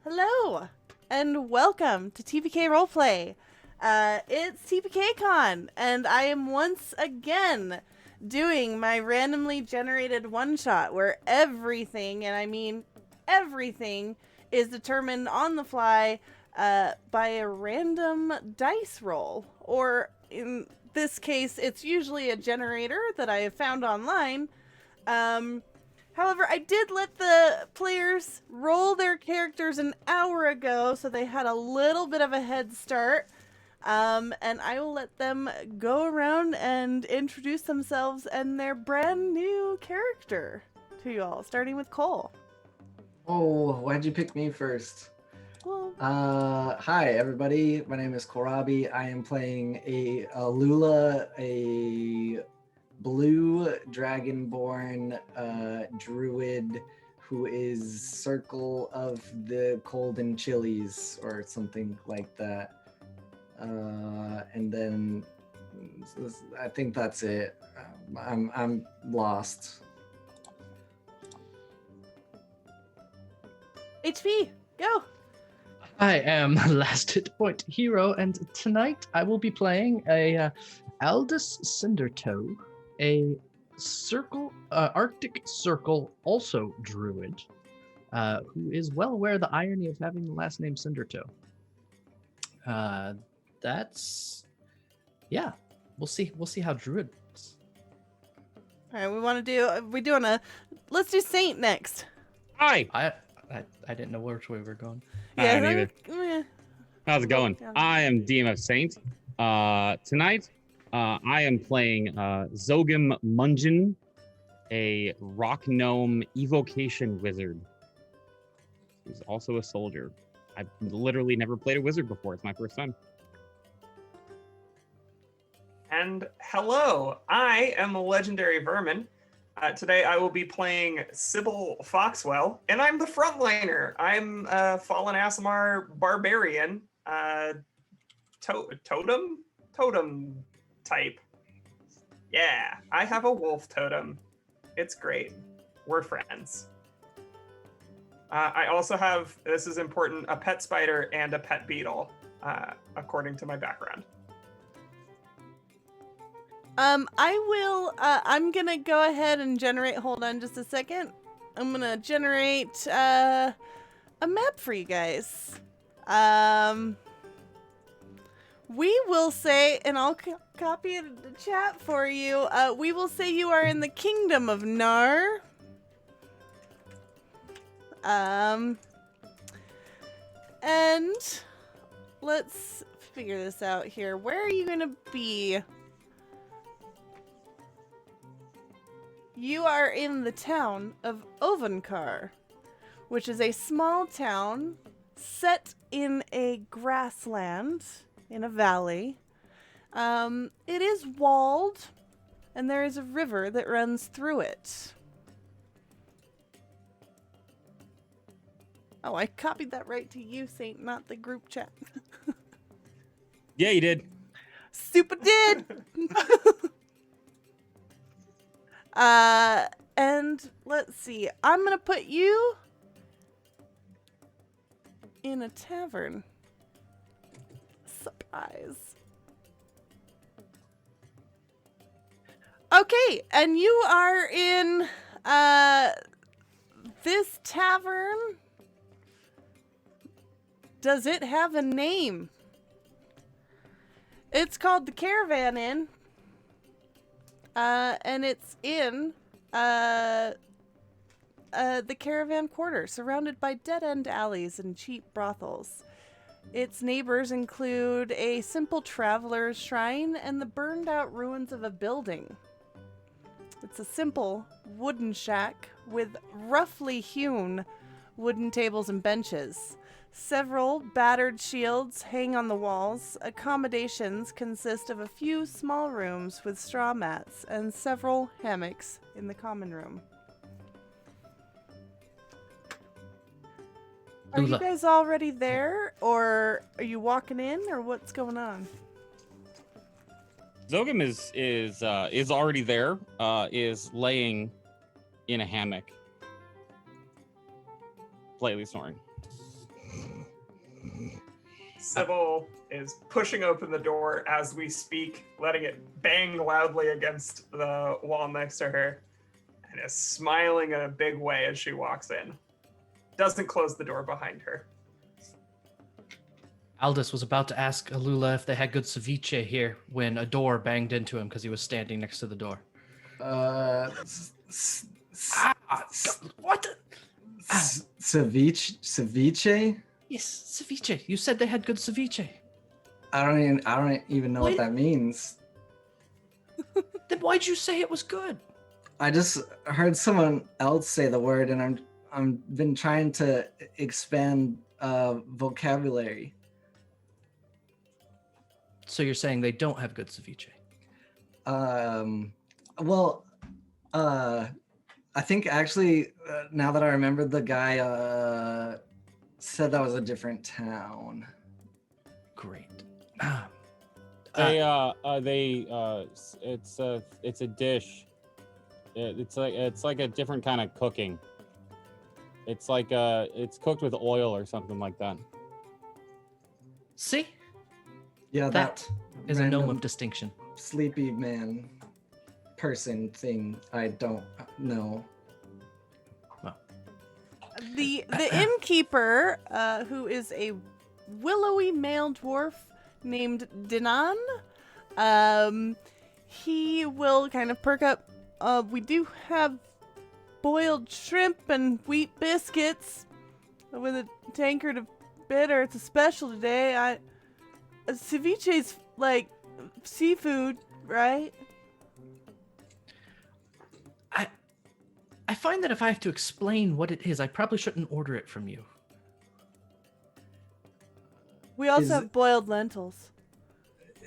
Hello, and welcome to TPK Roleplay. It's TPKCon, and I am once again doing my randomly generated one-shot where everything, and I mean everything, is determined on the fly by a random dice roll. Or in this case, it's usually a generator that I have found online. However, I did let the players roll their characters an hour ago, so they had a little bit of a head start. And I will let them go around and introduce themselves and their brand new character to you all, starting with Cole. Oh, why'd you pick me first? Well, Hi everybody. My name is Korabi. I am playing a Lula, a blue dragonborn druid who is Circle of the Cold and Chilies or something like that. And then I think that's it. I'm lost. HP, go! I am Last Hit Point Hero, and tonight I will be playing a Aldous Cindertoe, a Arctic Circle, also druid, who is well aware of the irony of having the last name Cindertoe. We'll see how druid. All right, let's do Saint next. Hi. I didn't know which way we were going. I don't either. Eh. How's it going? Yeah. I am DMF Saint. Tonight, I am playing Zogam Munjin, a rock gnome evocation wizard. He's also a soldier. I've literally never played a wizard before. It's my first time. And hello, I am a legendary vermin. Today I will be playing Sybil Foxwell, and I'm the frontliner. I'm Fallen Aasimar Barbarian, totem type. Yeah, I have a wolf totem. It's great. We're friends. I also have, this is important, a pet spider and a pet beetle, according to my background. I'm gonna go ahead and generate, hold on just a second. I'm gonna generate, a map for you guys. We will say, and I'll copy it in the chat for you, we will say you are in the Kingdom of Nar. And let's figure this out here. Where are you gonna be? You are in the town of Ovenkar, which is a small town set in a grassland in a valley. It is walled, and there is a river that runs through it. Oh, I copied that right to you, Saint, not the group chat. Yeah, you did. Super did! And let's see. I'm gonna put you in a tavern. Surprise. Okay, and you are in this tavern. Does it have a name? It's called the Caravan Inn. And it's in the Caravan Quarter, surrounded by dead-end alleys and cheap brothels. Its neighbors include a simple traveler's shrine and the burned-out ruins of a building. It's a simple wooden shack with roughly hewn wooden tables and benches. Several battered shields hang on the walls. Accommodations consist of a few small rooms with straw mats and several hammocks in the common room. Are you guys already there, or are you walking in, or what's going on? Zogam is already there. Is laying in a hammock, slightly snoring. Sybil is pushing open the door as we speak, letting it bang loudly against the wall next to her, and is smiling in a big way as she walks in. Doesn't close the door behind her. Aldous was about to ask Alula if they had good ceviche here when a door banged into him because he was standing next to the door. What? Ceviche? Yes, ceviche. You said they had good ceviche. I don't even know what that means. Then why'd you say it was good? I just heard someone else say the word, and I'm been trying to expand vocabulary. So you're saying they don't have good ceviche? Well, I think actually, now that I remember, the guy said that was a different town. Great. It's a dish. It's like a different kind of cooking. It's like it's cooked with oil or something like that. See? Yeah, That is a gnome random of distinction. sleepy man person thing. I don't know. The innkeeper, who is a willowy male dwarf named Dinan, he will kind of perk up. We do have boiled shrimp and wheat biscuits with a tankard of bitter. It's a special today. Ceviche's like seafood, right? I find that if I have to explain what it is, I probably shouldn't order it from you. We also Is- have boiled lentils.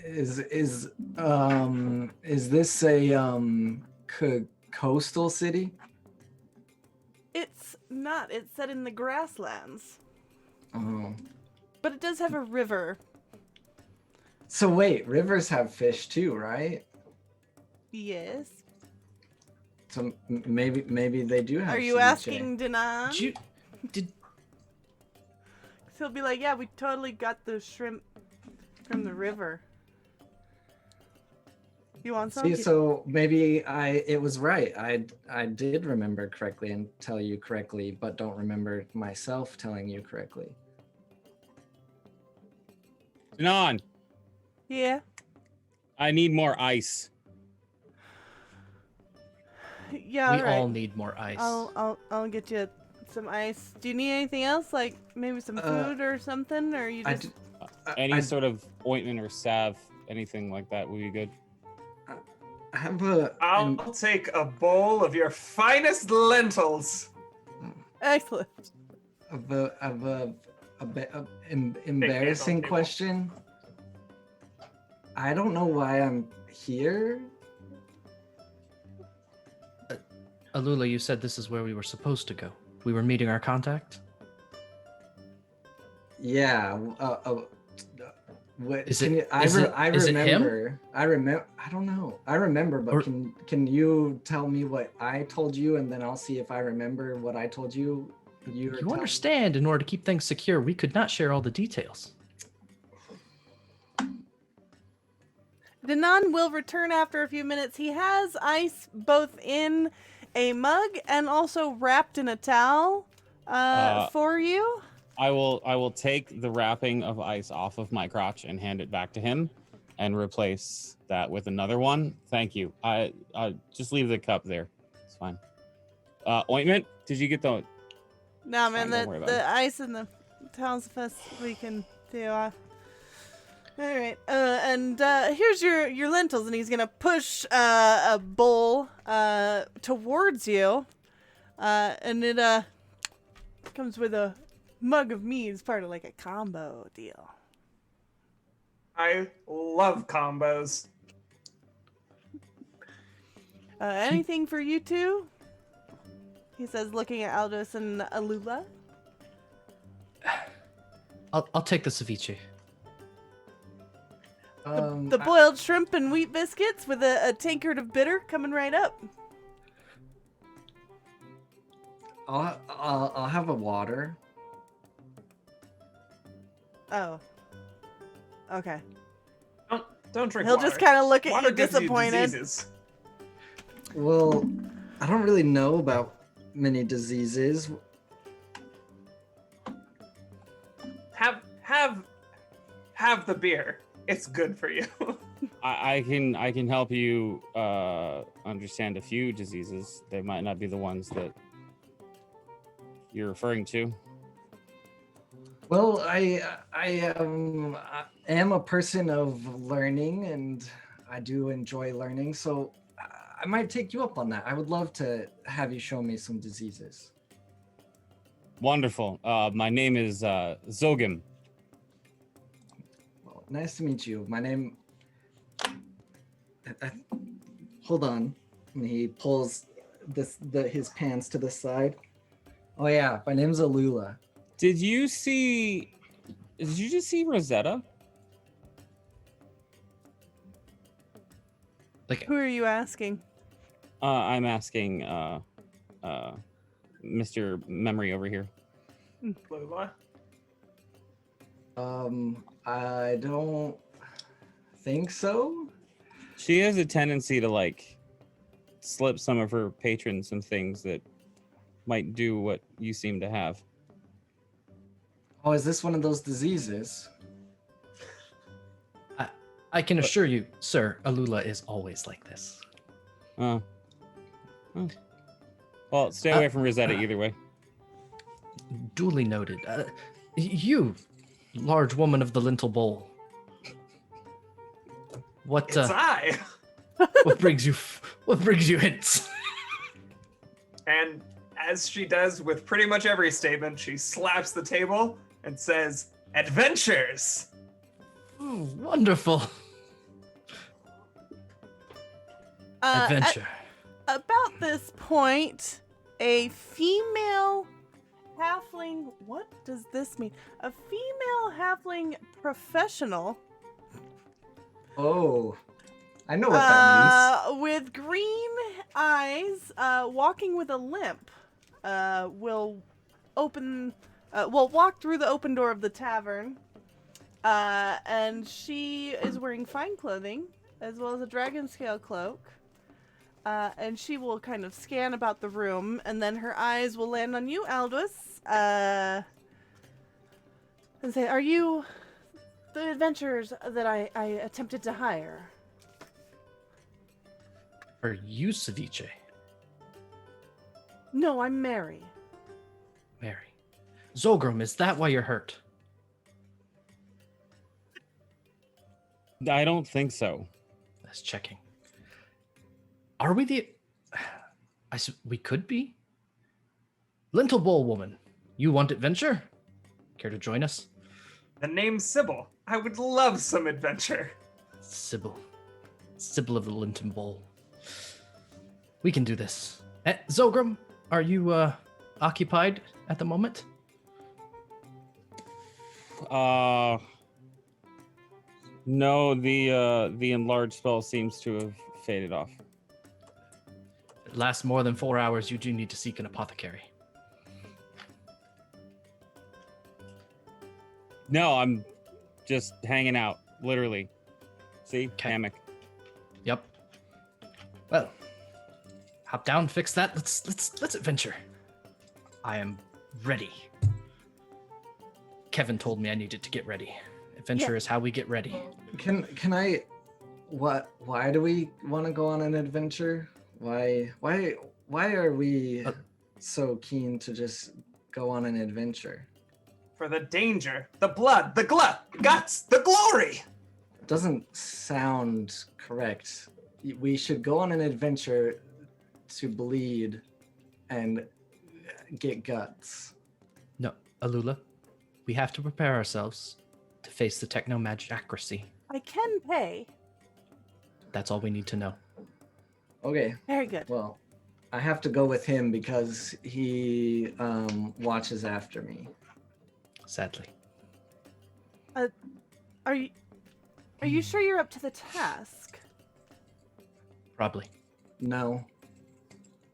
Is this a coastal city? It's not. It's set in the grasslands. Oh. But it does have a river. So wait, rivers have fish too, right? Yes. So maybe they do have. Are you ceviche. asking Dinan? Did He'll be like, yeah, we totally got the shrimp from the river. You want some? See, so maybe it was right. I did remember correctly and tell you correctly, but don't remember myself telling you correctly. Danon, Yeah. I need more ice. Yeah, we all right. all need more ice? I'll get you some ice. Do you need anything else? Like maybe some food or something? Or you just Any sort of ointment or salve, anything like that would be good. I have I'll take a bowl of your finest lentils. excellent. Embarrassing table. question. I don't know why I'm here. Alula, you said this is where we were supposed to go. We were meeting our contact? Yeah. What, Is can it- you, I, is re- it- I is it him? remember. I remember. I don't know. I remember, but Or- can you tell me what I told you, and then I'll see if I remember what I told you. You understand, in order to keep things secure, we could not share all the details. Danan will return after a few minutes. He has ice both in a mug and also wrapped in a towel for you. I will take the wrapping of ice off of my crotch and hand it back to him, and replace that with another one. Thank you. I just leave the cup there. It's fine. Ointment? Did you get the? No, Fine, man, don't worry about the it. ice and the towel's the best we can do. All right, and here's your lentils, and he's gonna push a bowl towards you, and it comes with a mug of mead. It's part of like a combo deal. I love combos. Anything for you two? He says, looking at Aldous and Alula. I'll take the ceviche. The boiled shrimp and wheat biscuits with a tankard of bitter coming right up. I'll have a water. Oh. Okay. Don't drink He'll water. just kind of look at Water you gives you disappointed. diseases. Well, I don't really know about many diseases. Have the beer. It's good for you. I can help you understand a few diseases. They might not be the ones that you're referring to. Well, I am a person of learning, and I do enjoy learning. So I might take you up on that. I would love to have you show me some diseases. Wonderful. My name is Zogim. Well, nice to meet you. My name. Hold on. And he pulls his pants to the side. Oh yeah, my name's Alula. Did you just see Rosetta? Like, Who are you asking? I'm asking Mr. Memory over here. Lola. I don't think so. She has a tendency to like slip some of her patrons some things that might do what you seem to have. Oh, is this one of those diseases? I can assure you, sir, Alula is always like this. Oh. Well, stay away from Rosetta either way. Duly noted. You, large woman of the lintel bowl. What It's I. what brings you hints? And as she does with pretty much every statement, she slaps the table and says, "Adventures." Ooh, wonderful. Adventure. About this point, a female halfling. What does this mean? A female halfling professional. Oh, I know what that means. With green eyes, walking with a limp, will walk through the open door of the tavern. And she is wearing fine clothing, as well as a dragon scale cloak. And she will kind of scan about the room, and then her eyes will land on you, Aldous, and say, "Are you the adventurers that I attempted to hire?" Are you Ceviche? No, I'm Mary. Mary. Zogrim, is that why you're hurt? I don't think so. That's checking. Are we the... we could be? Lintel Bowl woman, you want adventure? Care to join us? The name's Sybil. I would love some adventure. Sybil. Sybil of the Linton Bowl. We can do this. Zogrim, are you occupied at the moment? No, the enlarged spell seems to have faded off. If it lasts more than 4 hours, you do need to seek an apothecary. No, I'm just hanging out, literally. See? Okay. Hammock. Yep. Well, hop down, fix that. Let's adventure. I am ready. Kevin told me I needed to get ready. Adventure is how we get ready. Can I? Why do we want to go on an adventure? Why are we so keen to just go on an adventure? For the danger, the blood, the guts, the glory. Doesn't sound correct. We should go on an adventure to bleed and get guts. No, Alula, we have to prepare ourselves to face the technomagicracy. I can pay. That's all we need to know. Okay. Very good. Well, I have to go with him because he watches after me. Sadly. Are you sure you're up to the task? Probably. No.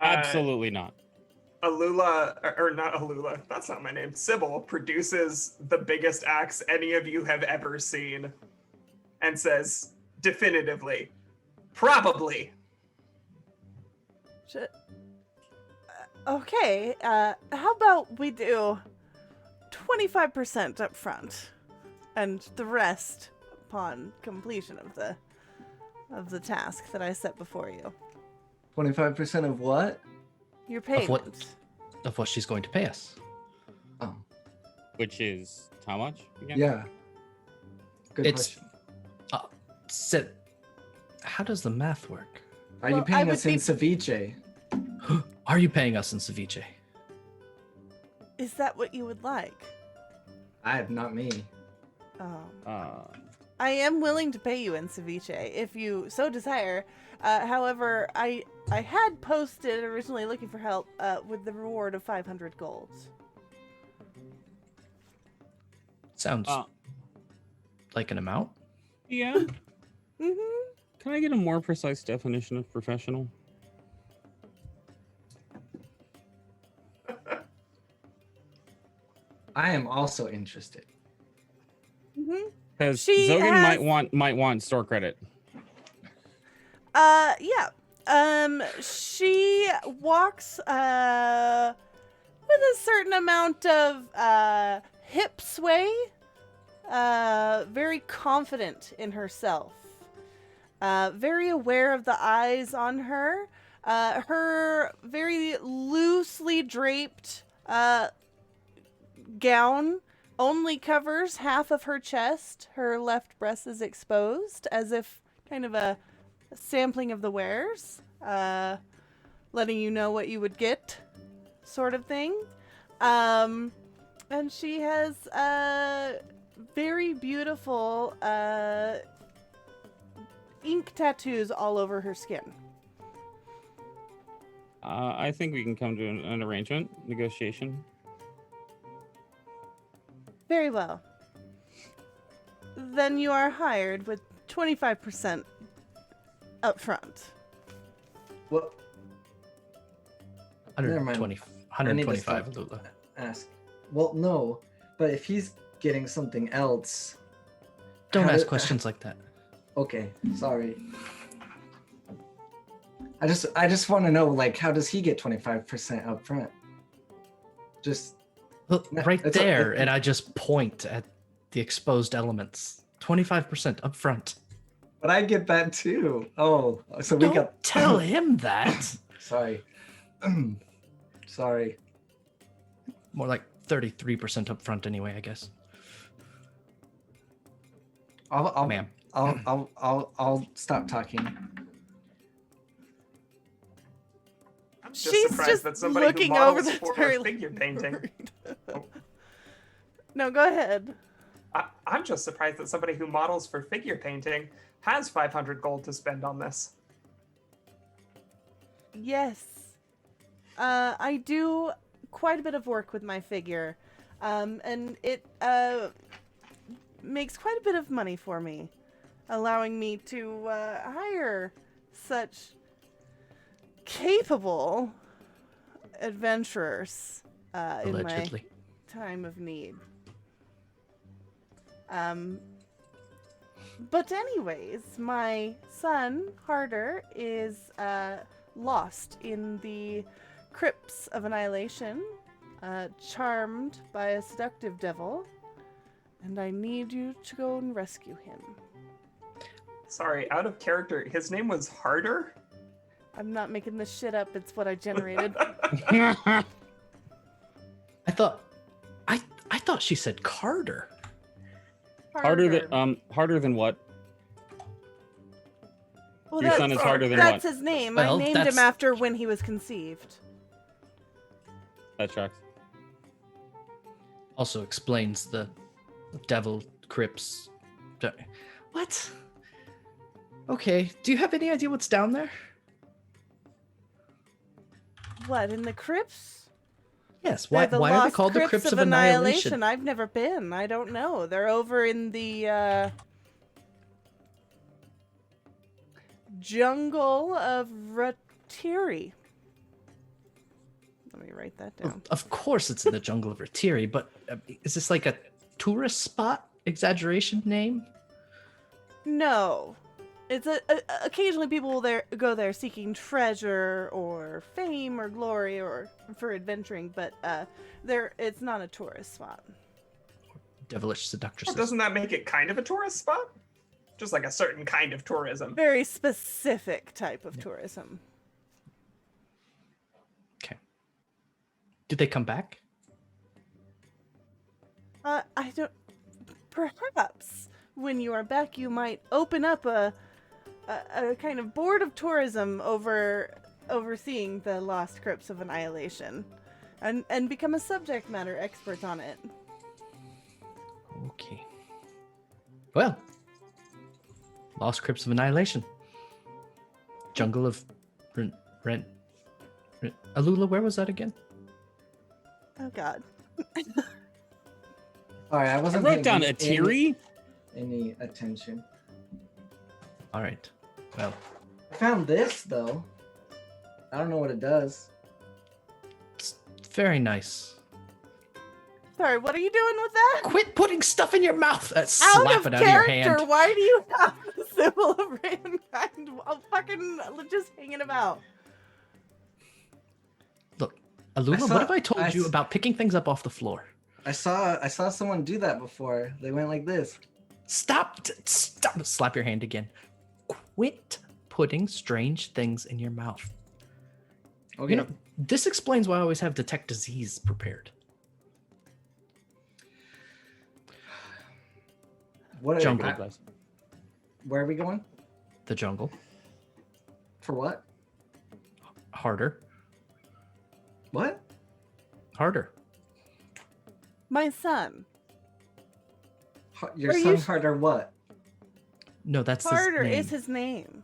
Absolutely not. Alula, or not Alula, that's not my name. Sybil produces the biggest axe any of you have ever seen and says definitively, probably. Okay, how about we do 25% up front and the rest upon completion of the task that I set before you. 25% of what? Your payment. Of what she's going to pay us. Oh, Which is how much? Again? yeah. Good It's- question. Sit. How does the math work? Are Well, you I paying would us in be- ceviche? Are you paying us in ceviche? Is that what you would like? Not me. Oh. I am willing to pay you in ceviche if you so desire. However, I had posted originally looking for help with the reward of 500 gold. Sounds Uh, like an amount. Yeah. Mm-hmm. Can I get a more precise definition of professional? I am also interested. Mm-hmm. Because She Zogan has- might want store credit. Yeah. She walks, with a certain amount of, hip sway, very confident in herself, very aware of the eyes on her, her very loosely draped, gown only covers half of her chest. Her left breast is exposed, as if kind of a sampling of the wares, letting you know what you would get, sort of thing. And she has very beautiful ink tattoos all over her skin. I think we can come to an arrangement, negotiation. Very well. Then you are hired with 25% up front. Well, Never mind. 125 Lula. ask. Well, no, but if he's getting something else. Don't how ask do- questions like that. Okay, sorry. I just want to know, like, how does he get 25% up front? Just Look, No, right it's a- there, it- and I just point at the exposed elements. 25% up front. but I get that too. Oh, so we Don't got tell him that. Sorry. Sorry. More like 33% up front anyway, I guess. I'll Ma'am. I'll stop talking. I'm just She's surprised just that somebody who looking over models the for toilet. figure painting. No, go ahead. I'm just surprised that somebody who models for figure painting has 500 gold to spend on this. Yes. I do quite a bit of work with my figure. And it makes quite a bit of money for me, allowing me to hire such capable adventurers in my Allegedly. time of need. But anyways, my son, Harder, is lost in the crypts of annihilation, charmed by a seductive devil, and I need you to go and rescue him. Sorry, out of character. His name was Harder? I'm not making this shit up, it's what I generated. I thought she said Carter. Harder than what? Well, Your son is harder than that's what? his name. Well, I named that's- him after when he was conceived. That tracks. Also explains the devil crypts. What? Okay. Do you have any idea what's down there? What, in the crypts? Yes. Why They're are they lost called the crypts of annihilation? I've never been. I don't know. They're over in the jungle of Ratiri. Let me write that down. Of course, it's in the jungle of Retiri, but is this like a tourist spot exaggeration name? No. It's occasionally people will go there seeking treasure or fame or glory or for adventuring, but it's not a tourist spot. Devilish seductress. Well, doesn't that make it kind of a tourist spot? Just like a certain kind of tourism. Very specific type of tourism. Okay. Did they come back? I don't. Perhaps when you are back, you might open up a kind of board of tourism overseeing the Lost Crypts of Annihilation, and become a subject matter expert on it. Okay. Well, Lost Crypts of Annihilation. Jungle of Rent. Alula, where was that again? Oh God. All right, I I wasn't wrote down paying Atiri. any attention. All right. Well, I found this though. I don't know what it does. it's very nice. Sorry, what are you doing with that? Quit putting stuff in your mouth. Out Slap of it out of your character. hand. Why do you have the symbol of mankind? I'm fucking just hanging about. Look, Alula, saw- what have I told I you s- about picking things up off the floor? I saw someone do that before. They went like this. Stop! Stop! Slap your hand again. Quit putting strange things in your mouth. Okay. You know, this explains why I always have detect disease prepared. What? Jungle. Where are we going? The jungle. For what? Harder. What? Harder. My son. Your Are you son sh- Harder what? No, that's Carter his name. is his name.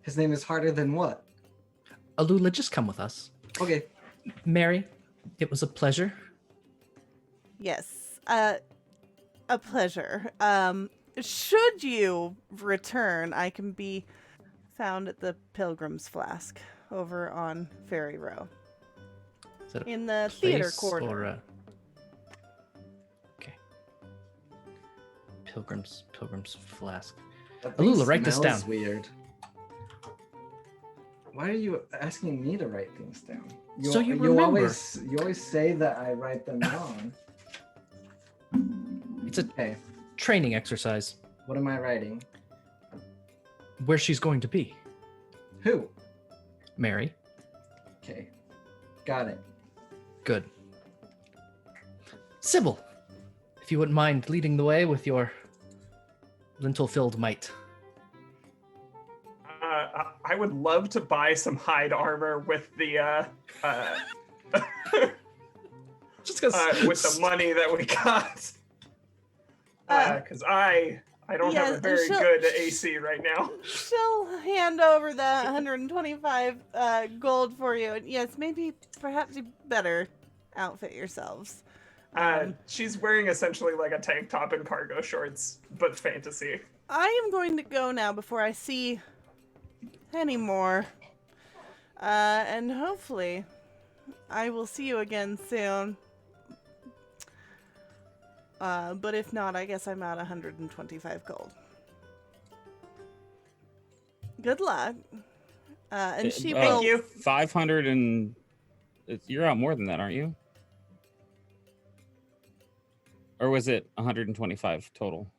His name is Harder than what? Alula, just come with us. Okay. Mary, it was a pleasure. Yes. A pleasure. Should you return, I can be found at the Pilgrim's Flask over on Ferry Row. Is that a In the theater place corridor. or a... Okay. Pilgrim's Flask. That Alula, thing write this smells down. Weird. Why are you asking me to write things down? So you remember. You always say that I write them wrong. It's a Okay. training exercise. What am I writing? Where she's going to be. Who? Mary. Okay. Got it. Good. Sybil, if you wouldn't mind leading the way with your lintel-filled might. I would love to buy some hide armor with the Just because with the money that we got. Because I don't have a yes, very she'll- good AC right now. She'll hand over the 125 gold for you. And yes, maybe perhaps you better outfit yourselves. She's wearing essentially like a tank top and cargo shorts, but fantasy. I am going to go now before I see any more. And hopefully I will see you again soon. But if not, I guess I'm at 125 gold. Good luck. And she will... Thank you. 500 and you're out more than that, aren't you? Or was it 125 total?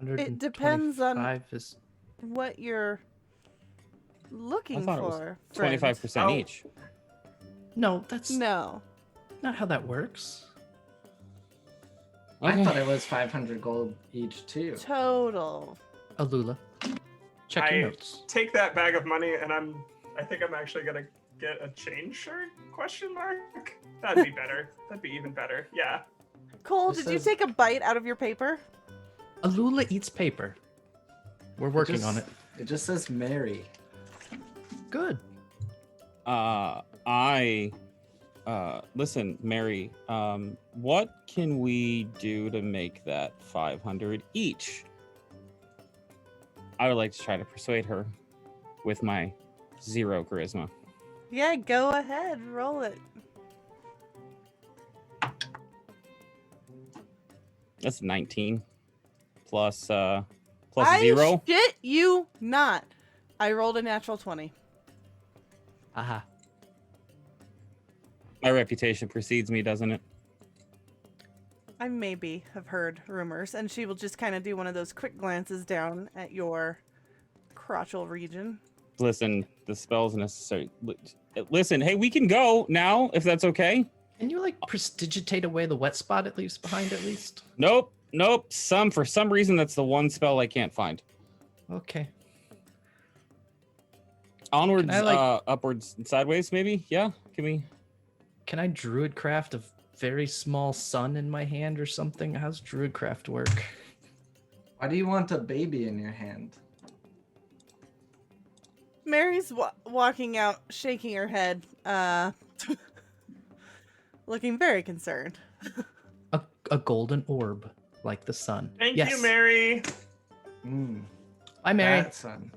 It depends on 125 is... what you're looking I thought it was for. friend. 25% Oh. each. No, that's No. not how that works. I Okay. thought it was 500 gold each too. Total. Alula, check your I notes. take that bag of money and I think I'm actually gonna get a chain shirt? Question mark? That'd be better. That'd be even better. Yeah. Cole, This did you says- take a bite out of your paper? Alula eats paper. We're working on it. It just says Mary. Good. Listen, Mary, what can we do to make that 500 each? I would like to try to persuade her with my 0 charisma. Yeah, go ahead. Roll it. That's 19 plus plus I 0. shit you not. I rolled a natural 20. Aha. My reputation precedes me, doesn't it? I maybe have heard rumors, and she will just kind of do one of those quick glances down at your crotchal region. Listen, the spell's necessary. Listen, hey, we can go now if that's okay. Can you like prestidigitate away the wet spot it leaves behind at least? Nope. For some reason, that's the one spell I can't find. Okay. Onwards, Can I, upwards, and sideways, maybe. Yeah. Can I druidcraft a very small sun in my hand or something? How's druidcraft work? Why do you want a baby in your hand? Mary's walking out, shaking her head, looking very concerned. A golden orb, like the sun. Thank Yes. you, Mary. Hi, Mary. That son.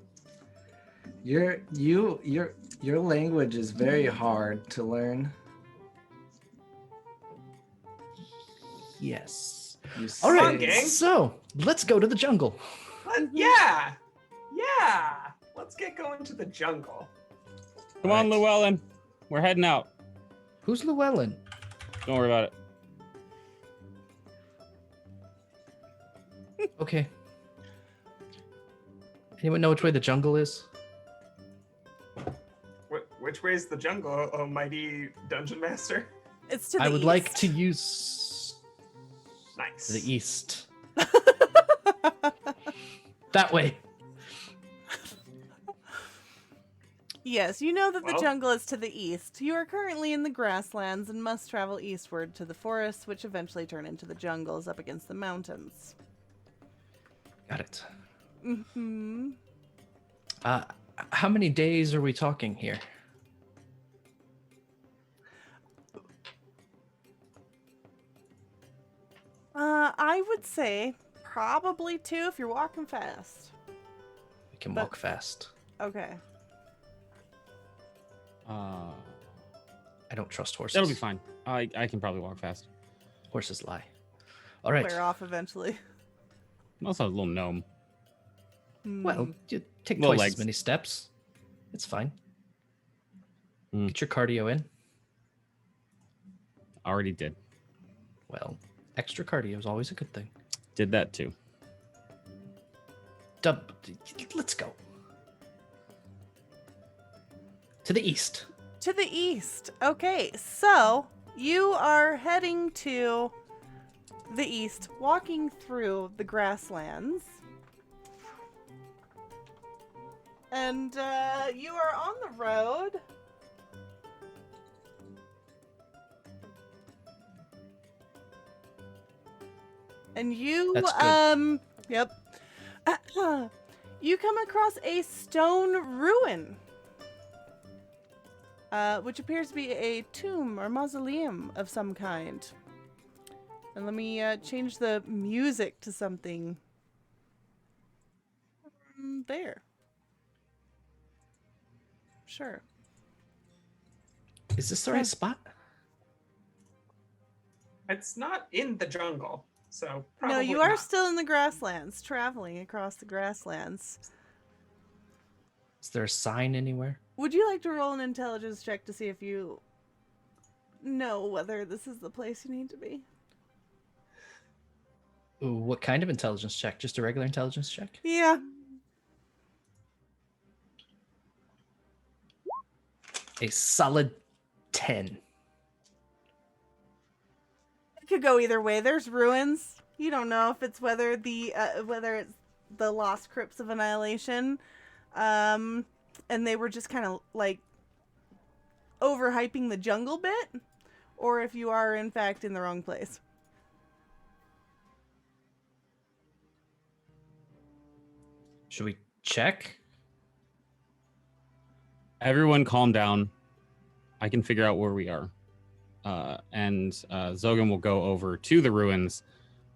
Your language is very hard to learn. Yes. You All Come on, right. gang. So let's go to the jungle. Yeah. Let's get going to the jungle. Come on, Right. Llewellyn. We're heading out. Who's Llewellyn? Don't worry about it. Okay. Anyone know which way the jungle is? Which way's the jungle, oh mighty dungeon master? It's to the I would east. like to use Nice. the east. That way. Yes, you know that the Well- jungle is to the east. You are currently in the grasslands and must travel eastward to the forests, which eventually turn into the jungles up against the mountains. Got it. Mm-hmm. How many days are we talking here? I would say probably 2 if you're walking fast. We can But- walk fast. Okay. I don't trust horses. That'll be fine. I can probably walk fast. Horses lie. All right. Wear off eventually. I'm also a little gnome. Well, you take Little twice legs. as many steps. It's fine. Mm. Get your cardio in. Already did. Well, extra cardio is always a good thing. Did that too. Let's go. To the east. To the east. Okay, so you are heading to the east, walking through the grasslands. And you are on the road. And you, That's good. Yep. You come across a stone ruin. Which appears to be a tomb or mausoleum of some kind. And let me change the music to something. There. Sure. Is this the right spot? It's not in the jungle, so probably No, you are not. still in the grasslands, traveling across the grasslands. Is there a sign anywhere? Would you like to roll an intelligence check to see if you know whether this is the place you need to be? Ooh, what kind of intelligence check? Just a regular intelligence check? Yeah. A solid 10. It could go either way. There's ruins. You don't know if it's whether it's the lost crypts of annihilation, and they were just kind of like overhyping the jungle bit, or if you are in fact in the wrong place. Should we check? Everyone calm down. I can figure out where we are. And Zogan will go over to the ruins,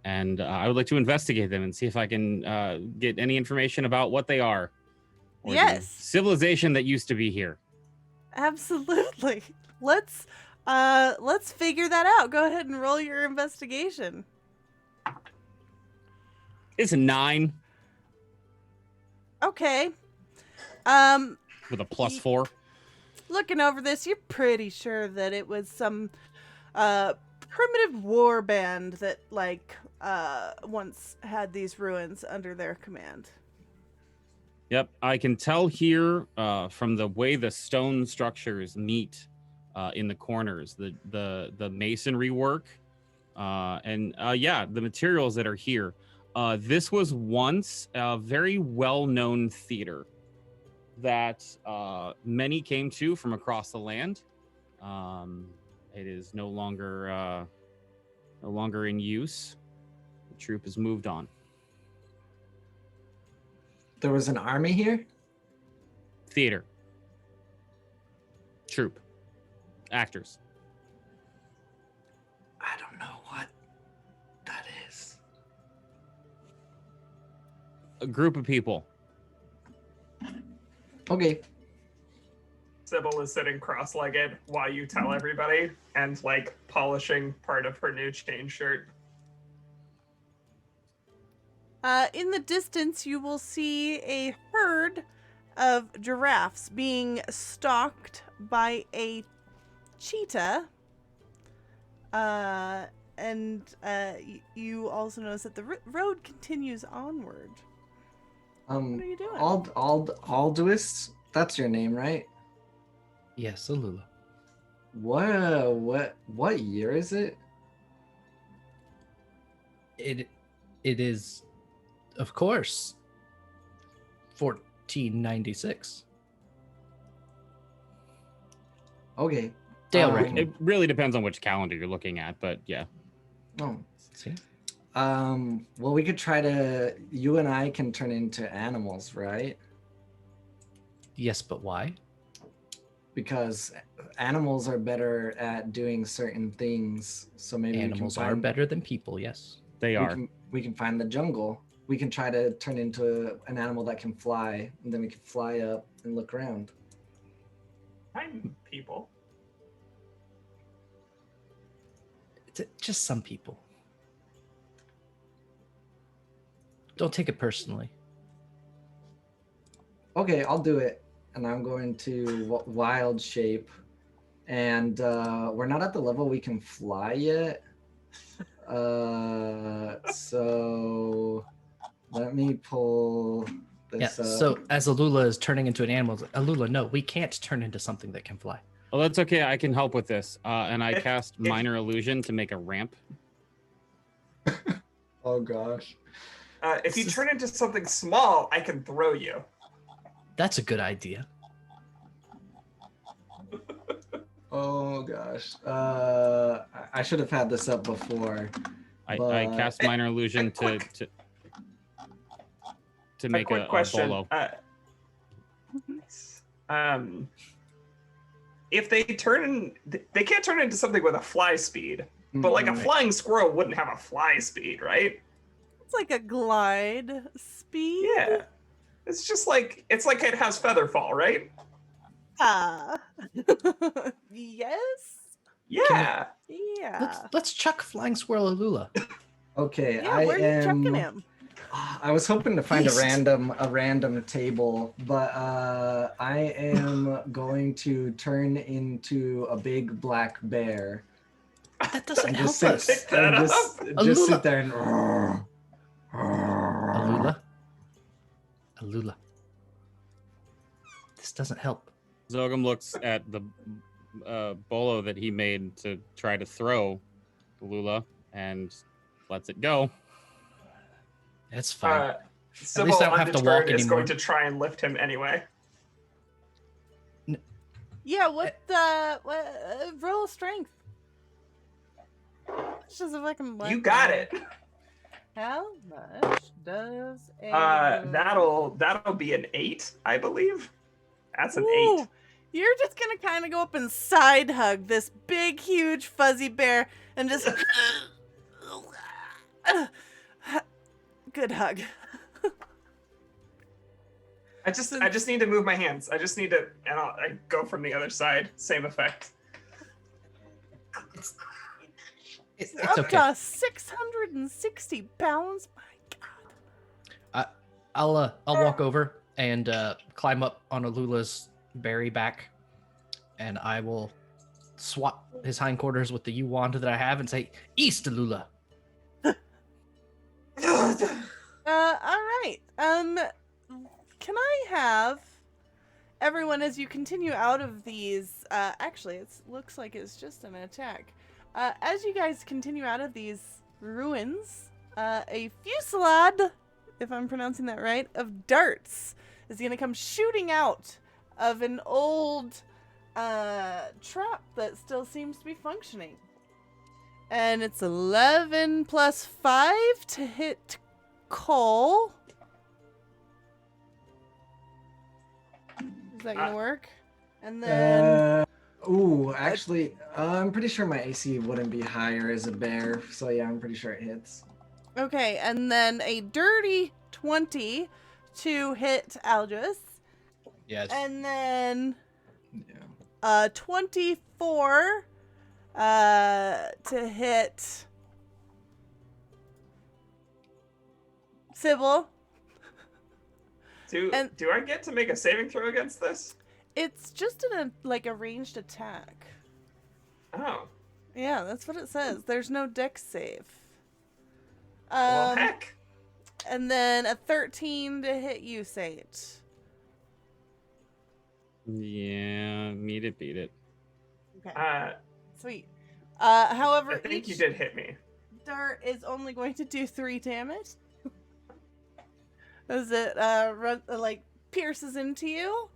and I would like to investigate them and see if I can get any information about what they are. Or the Yes. civilization that used to be here. Absolutely. Let's figure that out. Go ahead and roll your investigation. It's a 9 Okay. with a +4. Looking over this, you're pretty sure that it was some primitive war band that once had these ruins under their command. Yep, I can tell here from the way the stone structures meet in the corners, the masonry work, and the materials that are here. This was once a very well-known theater that many came to from across the land. It is no longer in use. The troop has moved on. There was an army here? Theater. Troop. Actors. I don't know what that is. A group of people. Okay. Sybil is sitting cross-legged while you tell everybody and like polishing part of her new chain shirt. In the distance, you will see a herd of giraffes being stalked by a cheetah. You also notice that the road continues onward. What are you doing? Alduist? That's your name, right? Yes, Alula. What year is it? It is, of course, 1496. Okay. Dale Um, reckoning. It really depends on which calendar you're looking at, but yeah. Oh. See? Well, we could try to. You and I can turn into animals, right? Yes, but why? Because animals are better at doing certain things. So maybe Animals we can are find, better than people, yes. They are. We can find the jungle. We can try to turn into an animal that can fly, and then we can fly up and look around. I'm people. Just some people. Don't take it personally. Okay, I'll do it. And I'm going to wild shape. And we're not at the level we can fly yet. So let me pull this up. So as Alula is turning into an animal, Alula, no, we can't turn into something that can fly. Oh, that's okay. I can help with this. And I If- cast if- Minor Illusion to make a ramp. Oh gosh. If you turn into something small, I can throw you. That's a good idea. Oh gosh. I should have had this up before. I But- cast Minor Illusion to make quick a question. bolo. If they they can't turn into something with a fly speed, but like a Mhm. flying squirrel wouldn't have a fly speed, right? It's like a glide speed. Yeah. It's just like it has feather fall, right? Yes. Yeah. Yeah. Let's chuck Flying Squirrel Alula. Okay, Yeah, where are you chucking him? I was hoping to find East. a random table, but I am going to turn into a big black bear That doesn't and help just sit, us. Pick that and up. just Alula. sit there and. Alula. This doesn't help. Zogum looks at the bolo that he made to try to throw Lula and lets it go. That's fine. Sybil, least I don't have to walk undeterred, is anymore. going to try and lift him anyway. Yeah. What the? Roll strength. It's just a fucking. You got it. How much does a? That'll be an 8, I believe. That's an Ooh, 8. You're just gonna kind of go up and side hug this big, huge, fuzzy bear and just. Good hug. I just need to move my hands. I just need to, and I go from the other side. Same effect. It's Up okay. to 660 pounds. My God. I'll walk over and climb up on Alula's berry back, and I will swat his hindquarters with the U wand that I have and say, "East, Alula." All right. Can I have everyone, as you continue out of these? Actually, it looks like it's just an attack. As you guys continue out of these ruins, a fusillade, if I'm pronouncing that right, of darts is going to come shooting out of an old trap that still seems to be functioning. And it's 11 plus 5 to hit Cole. Is that going to work? And then... Actually, I'm pretty sure my AC wouldn't be higher as a bear, so yeah, I'm pretty sure it hits. Okay, and then a dirty 20 to hit Aldous. Yes. And then Yeah. 24 to hit Sybil. Do I get to make a saving throw against this? It's just a ranged attack. Oh. Yeah, that's what it says. There's no dex save. Well, heck. And then a 13 to hit you, Sage. Yeah, beat it. Okay. Sweet. However, I think each you did hit me. dart is only going to do 3 damage. As it pierces into you,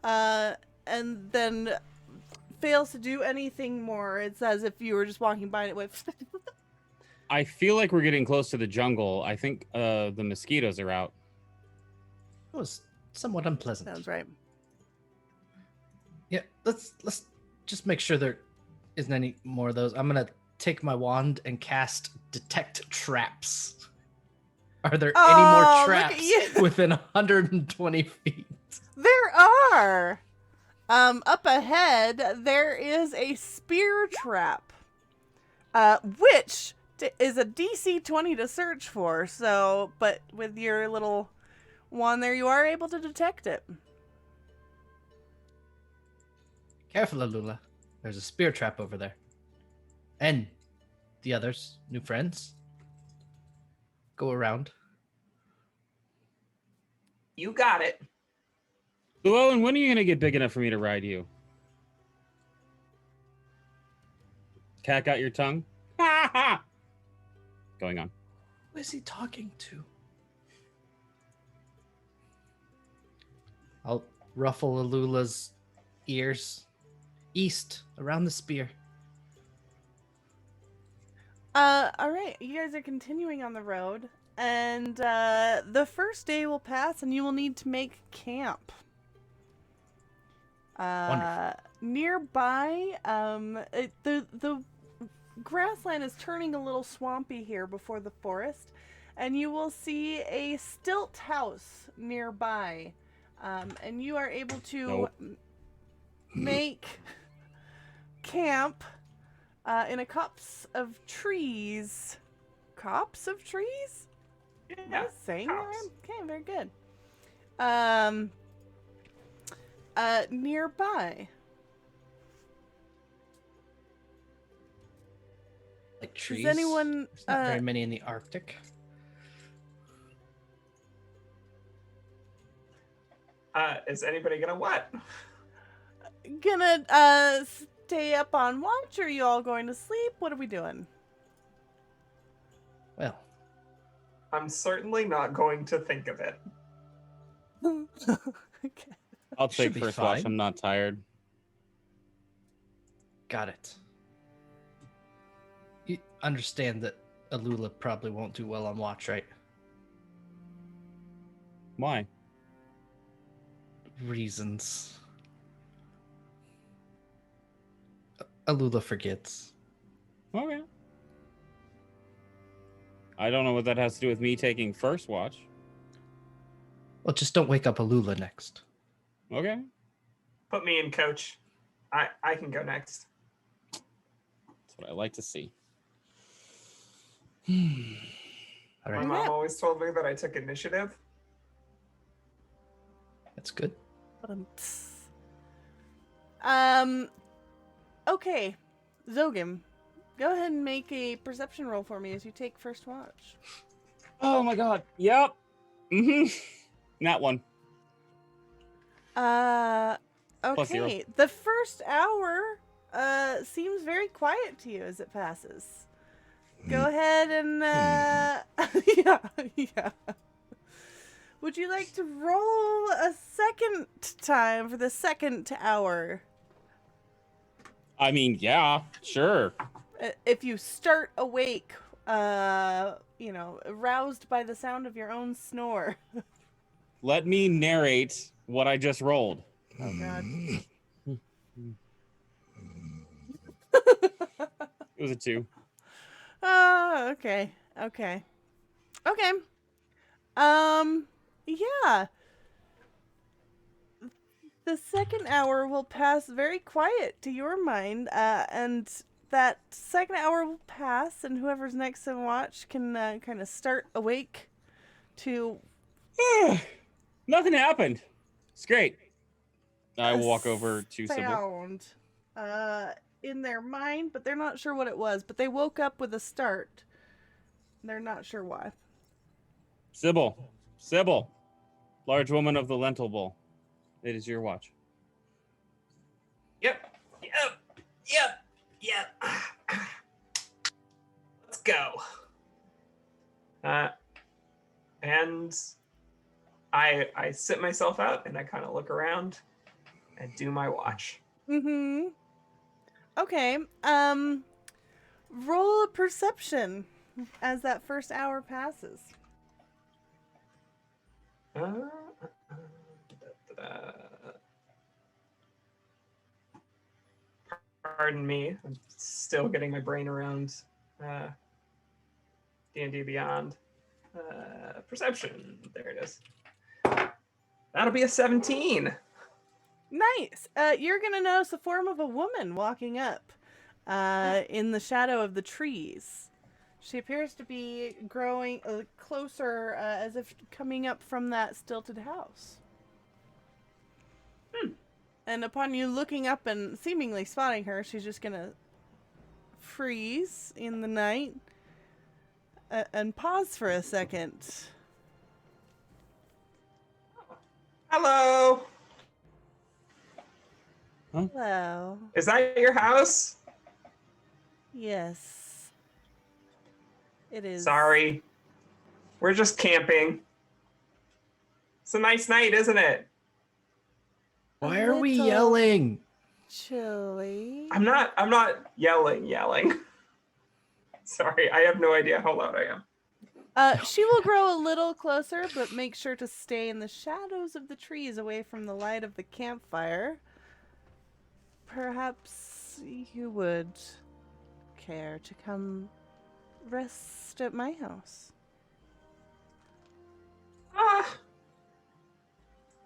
and then fails to do anything more. It's as if you were just walking by and it went. I feel like we're getting close to the jungle. I think the mosquitoes are out. It was somewhat unpleasant. Sounds right. Yeah, let's just make sure there isn't any more of those. I'm gonna take my wand and cast Detect Traps. Are there any more Look at traps you. within 120 feet? There are. Up ahead, there is a spear trap, which is a DC 20 to search for. So, but with your little wand there, you are able to detect it. Careful, Alula. There's a spear trap over there. And the others, new friends, go around. You got it. Llewellyn, when are you going to get big enough for me to ride you? Cat got your tongue? Going on. Who is he talking to? I'll ruffle Alula's ears. East, around the spear. All right, you guys are continuing on the road, and the first day will pass, and you will need to make camp. Wonderful. Nearby, the grassland is turning a little swampy here before the forest, and you will see a stilt house nearby, and you are able to make camp in a copse of trees. Copse of trees? Yeah. Am I saying that right? Okay, very good. Nearby. Like trees. Does anyone? There's not very many in the Arctic. Is anybody gonna what? Gonna stay up on watch? Or are you all going to sleep? What are we doing? Well, I'm certainly not going to think of it. Okay. I'll take Should be first watch. fine. I'm not tired. got it. You understand that Alula probably won't do well on watch, right? Why? Reasons. Alula forgets. Okay. I don't know what that has to do with me taking first watch. Well, just don't wake up Alula next. Okay. Put me in, coach. I can go next. That's what I like to see. All My right, mom always told me that I took initiative. that's good. Okay, Zogim, go ahead and make a perception roll for me as you take first watch. Oh my god. Yep. That one. Plus zero. Okay. The first hour seems very quiet to you as it passes. Go ahead and yeah. Would you like to roll a second time for the second hour? I mean, yeah, sure. If you start awake, aroused by the sound of your own snore. Let me narrate what I just rolled. Oh god. It was a 2. Oh, okay. Yeah. The second hour will pass very quiet to your mind, and that second hour will pass, and whoever's next in watch can kind of start awake to... Nothing happened. It's great. I will walk over to Sybil. sound in their mind, but they're not sure what it was. But they woke up with a start. They're not sure why. Sybil, large woman of the lentil bowl. It is your watch. Yep. Let's go. And I sit myself out and I kind of look around and do my watch. Mm-hmm. Okay. Roll a perception as that first hour passes. Pardon me. I'm still getting my brain around D&D Beyond. Perception. There it is. That'll be a 17. Nice. You're gonna notice the form of a woman walking up in the shadow of the trees. She appears to be growing closer, as if coming up from that stilted house. And upon you looking up and seemingly spotting her, she's just gonna freeze in the night and pause for a second. Hello. Hello. Is that your house? Yes. It is. Sorry. We're just camping. It's a nice night, isn't it? Why are we little yelling? Chilly. I'm not yelling. Sorry, I have no idea how loud I am. She will grow a little closer, but make sure to stay in the shadows of the trees away from the light of the campfire. Perhaps you would care to come rest at my house.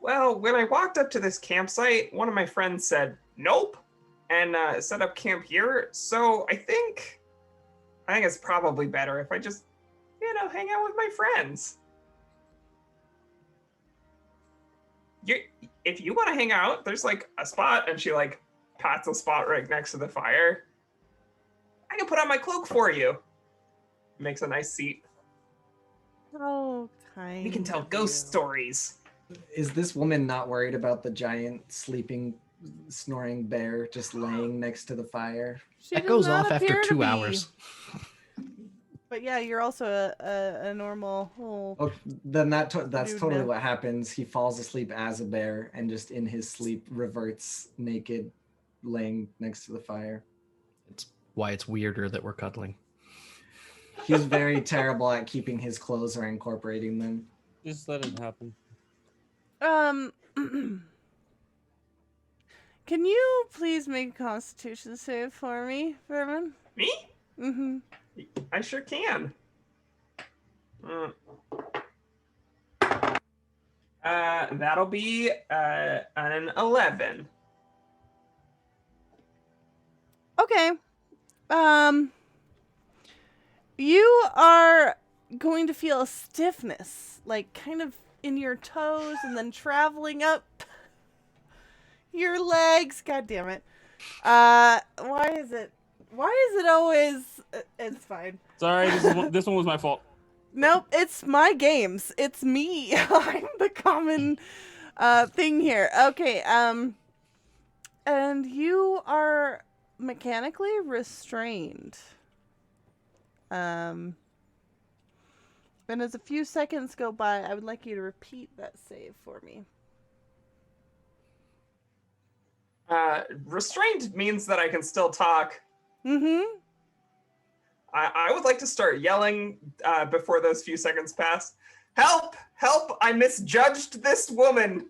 Well, when I walked up to this campsite, one of my friends said, nope, and set up camp here. So I think it's probably better if I just, hang out with my friends. If you want to hang out, there's like a spot, and she like pats a spot right next to the fire. I can put on my cloak for you. Makes a nice seat. Oh, kind. We can tell of ghost you. stories. Is this woman not worried about the giant sleeping, snoring bear just laying next to the fire? She That does goes not off after appear to 2 be. hours. But yeah, you're also a normal little... Oh, then that's Dude, totally no. what happens. He falls asleep as a bear and just in his sleep reverts naked, laying next to the fire. It's why it's weirder that we're cuddling. He's very terrible at keeping his clothes or incorporating them. Just let it happen. Can you please make a Constitution save for me, Vermin? Me? Mm-hmm. I sure can. That'll be an 11. Okay. You are going to feel a stiffness, like kind of in your toes and then traveling up your legs. God damn it. Why is it always... It's fine. Sorry, this one was my fault. Nope, it's my games. It's me. I'm the common thing here. Okay, and you are mechanically restrained. And as a few seconds go by, I would like you to repeat that save for me. Restrained means that I can still talk. Mm-hmm. I would like to start yelling before those few seconds pass. Help! Help! I misjudged this woman.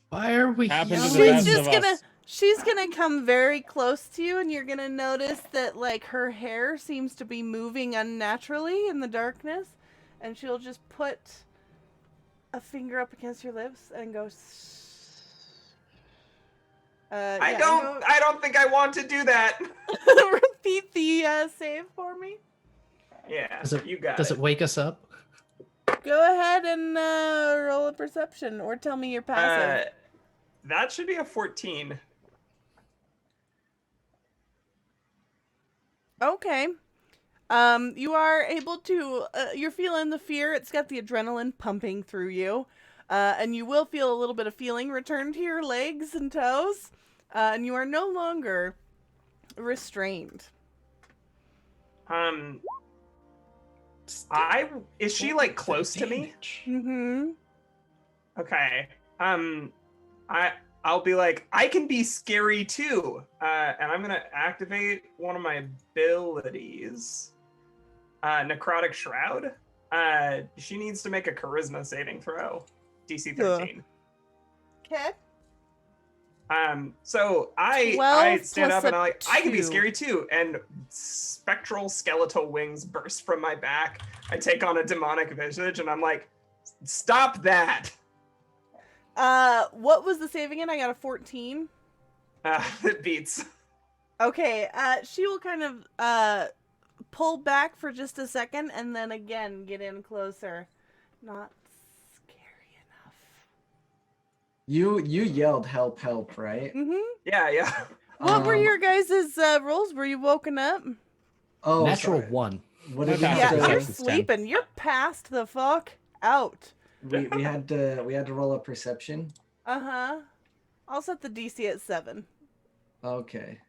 Why are we Happened to the yelling? best. She's gonna come very close to you, and you're gonna notice that like her hair seems to be moving unnaturally in the darkness, and she'll just put a finger up against your lips and go. I don't think I want to do that. Repeat the save for me. Yeah, you got Does it wake us up? Go ahead and roll a perception, or tell me your passive. That should be a 14. Okay. You are able to, you're feeling the fear. It's got the adrenaline pumping through you. And you will feel a little bit of feeling return to your legs and toes. And you are no longer restrained. Is she like close to me? Mm-hmm. Okay. I'll be like, I can be scary too. And I'm gonna activate one of my abilities. Necrotic Shroud. She needs to make a charisma saving throw. DC 13. Okay. So I stand up and I'm like, I can be scary too. And spectral skeletal wings burst from my back. I take on a demonic visage and I'm like, stop that. What was the save again? I got a 14. It beats. Okay, she will kind of pull back for just a second and then again get in closer. Not scary enough. You yelled help, help, right? Mm-hmm. Yeah. What were your guys' rolls? Were you woken up? Oh, Natural sorry. 1. What did Yeah, Yeah, you you're say? Perception's 10. sleeping. You're passed the fuck out. We had to roll a perception. Uh-huh. I'll set the DC at 7. Okay.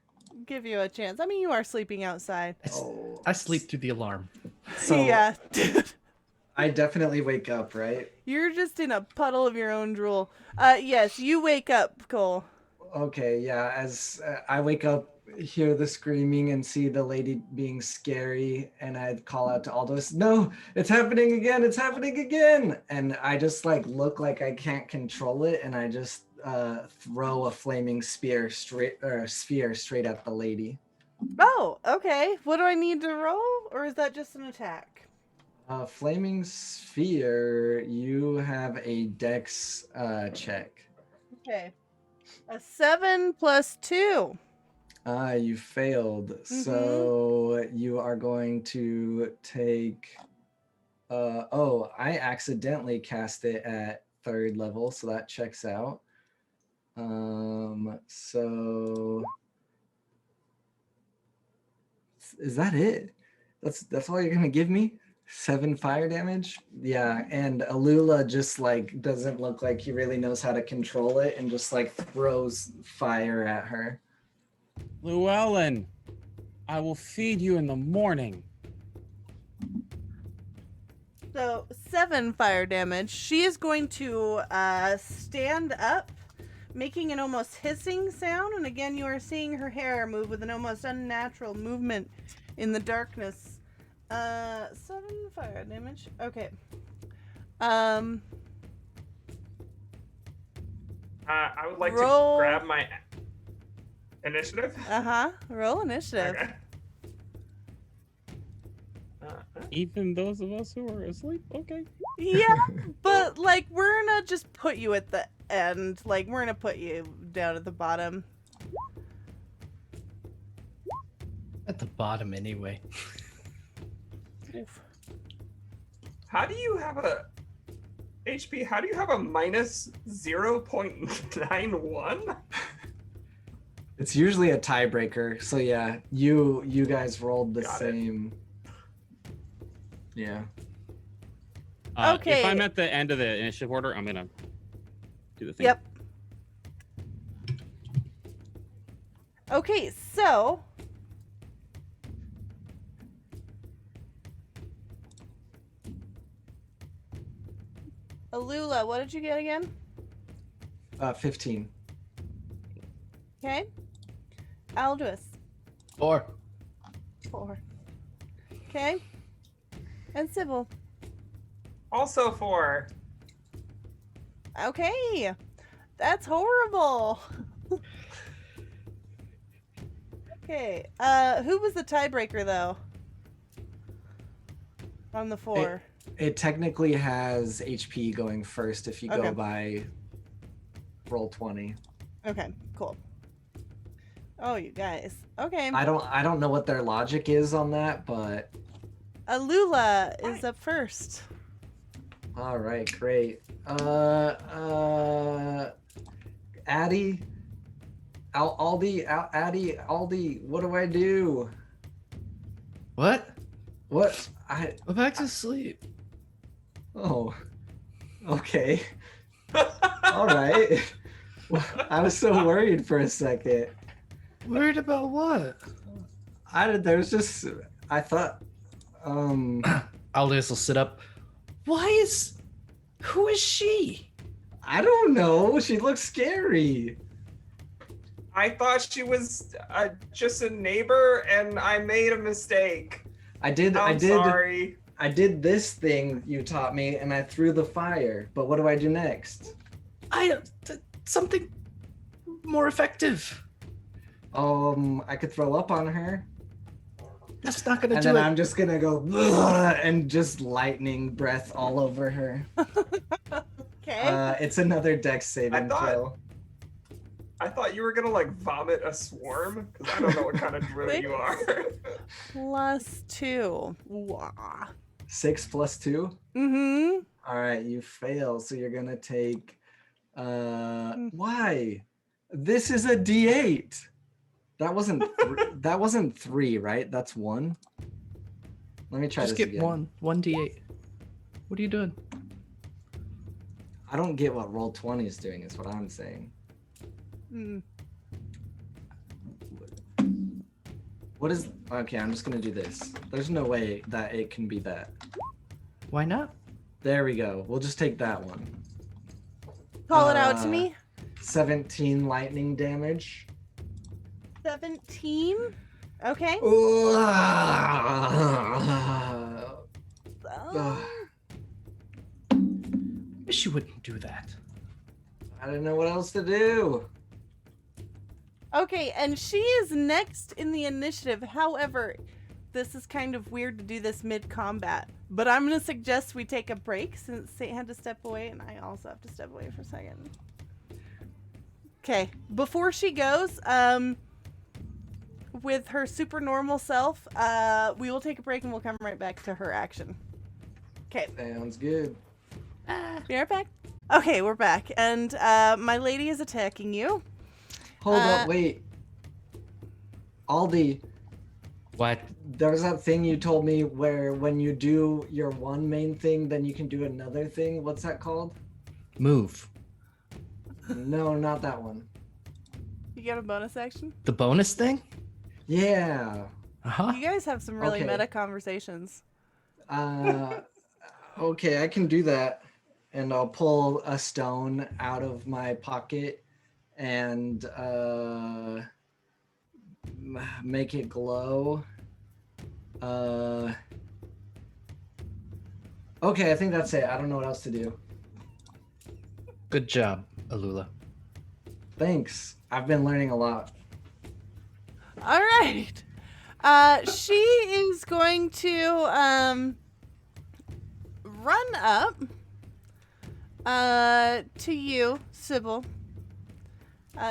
Give you a chance. I mean, you are sleeping outside. Oh. I sleep through the alarm. So yeah, dude. I definitely wake up, right? You're just in a puddle of your own drool. Yes, you wake up, Cole. Okay, yeah. As I wake up, hear the screaming and see the lady being scary, and I'd call out to Aldous, "No, it's happening again! It's happening again!" And I just like look like I can't control it, and I just throw a flaming sphere straight at the lady. Oh, okay. What do I need to roll, or is that just an attack? Flaming sphere. You have a dex check. Okay. A 7 plus 2. You failed. So you are going to take. I accidentally cast it at 3rd level, so that checks out. So is that it? That's all you're gonna give me? 7 fire damage? Yeah, and Alula just like doesn't look like he really knows how to control it and just like throws fire at her. Llewellyn, I will feed you in the morning. So 7 fire damage. She is going to stand up, making an almost hissing sound. And again, you are seeing her hair move with an almost unnatural movement in the darkness. 7 fire damage. Okay. I would like Roll. to grab my initiative. Roll initiative. Okay. Even those of us who are asleep? Okay. Yeah, but like we're gonna just put you at the end. Like we're gonna put you down at the bottom. At the bottom, anyway. Oof. How do you have a HP? How do you have a minus 0.91? It's usually a tiebreaker. So yeah, you guys rolled the Got it. same. Yeah. Okay. If I'm at the end of the initiative order, I'm gonna do the thing. Yep. Okay, so Alula, what did you get again? 15. Okay. Aldous, 4. 4. Okay. And Sybil. Also 4. Okay. That's horrible. Okay. Who was the tiebreaker though? On the 4. It technically has HP going first if you Okay. go by roll 20. Okay, cool. Oh, you guys. Okay. I don't know what their logic is on that, but Alula is up first. all right, great. Addie, Aldi, what do I do? What? What? Go back to sleep. Oh, okay. All right. I was so worried for a second. Worried about what? I thought, Aldous will sit up. Who is she? I don't know. She looks scary. I thought she was just a neighbor, and I made a mistake. I'm sorry. I did this thing you taught me, and I threw the fire. But what do I do next? Something more effective. I could throw up on her, That's not gonna and do then it. I'm just gonna go "Ugh," and just lightning breath all over her. Okay. It's another dex saving throw. I thought you were gonna like vomit a swarm, because I don't know what kind of druid you are. +2. Wah. 6 plus 2. Mm-hmm. All right, you fail, so you're gonna take. Why? This is a D8. That wasn't. That wasn't 3, right? That's 1. Let me try Just this get again. 1 d8. What are you doing? I don't get what roll 20 is doing. Is what I'm saying. Mm. What is? Okay, I'm just gonna do this. There's no way that it can be that. Why not? There we go. We'll just take that one. Call it out to me. 17 lightning damage. 17. Okay. Wish you wouldn't do that. I didn't know what else to do. Okay, and she is next in the initiative. However, this is kind of weird to do this mid-combat, but I'm going to suggest we take a break since Saint had to step away, and I also have to step away for a second. Okay, before she goes, with her super normal self, we will take a break and we'll come right back to her action. Okay. Sounds good. Be right back. Okay, we're back, and my lady is attacking you. Hold up, wait. Aldi, What? there was that thing you told me where when you do your one main thing, then you can do another thing. What's that called? Move. No, not that one. You got a bonus action? The bonus thing? Yeah. Uh-huh. You guys have some really Okay. meta conversations. Okay, I can do that. And I'll pull a stone out of my pocket and make it glow. Okay, I think that's it. I don't know what else to do. Good job, Alula. Thanks. I've been learning a lot. All right. She is going to run up to you, Sybil.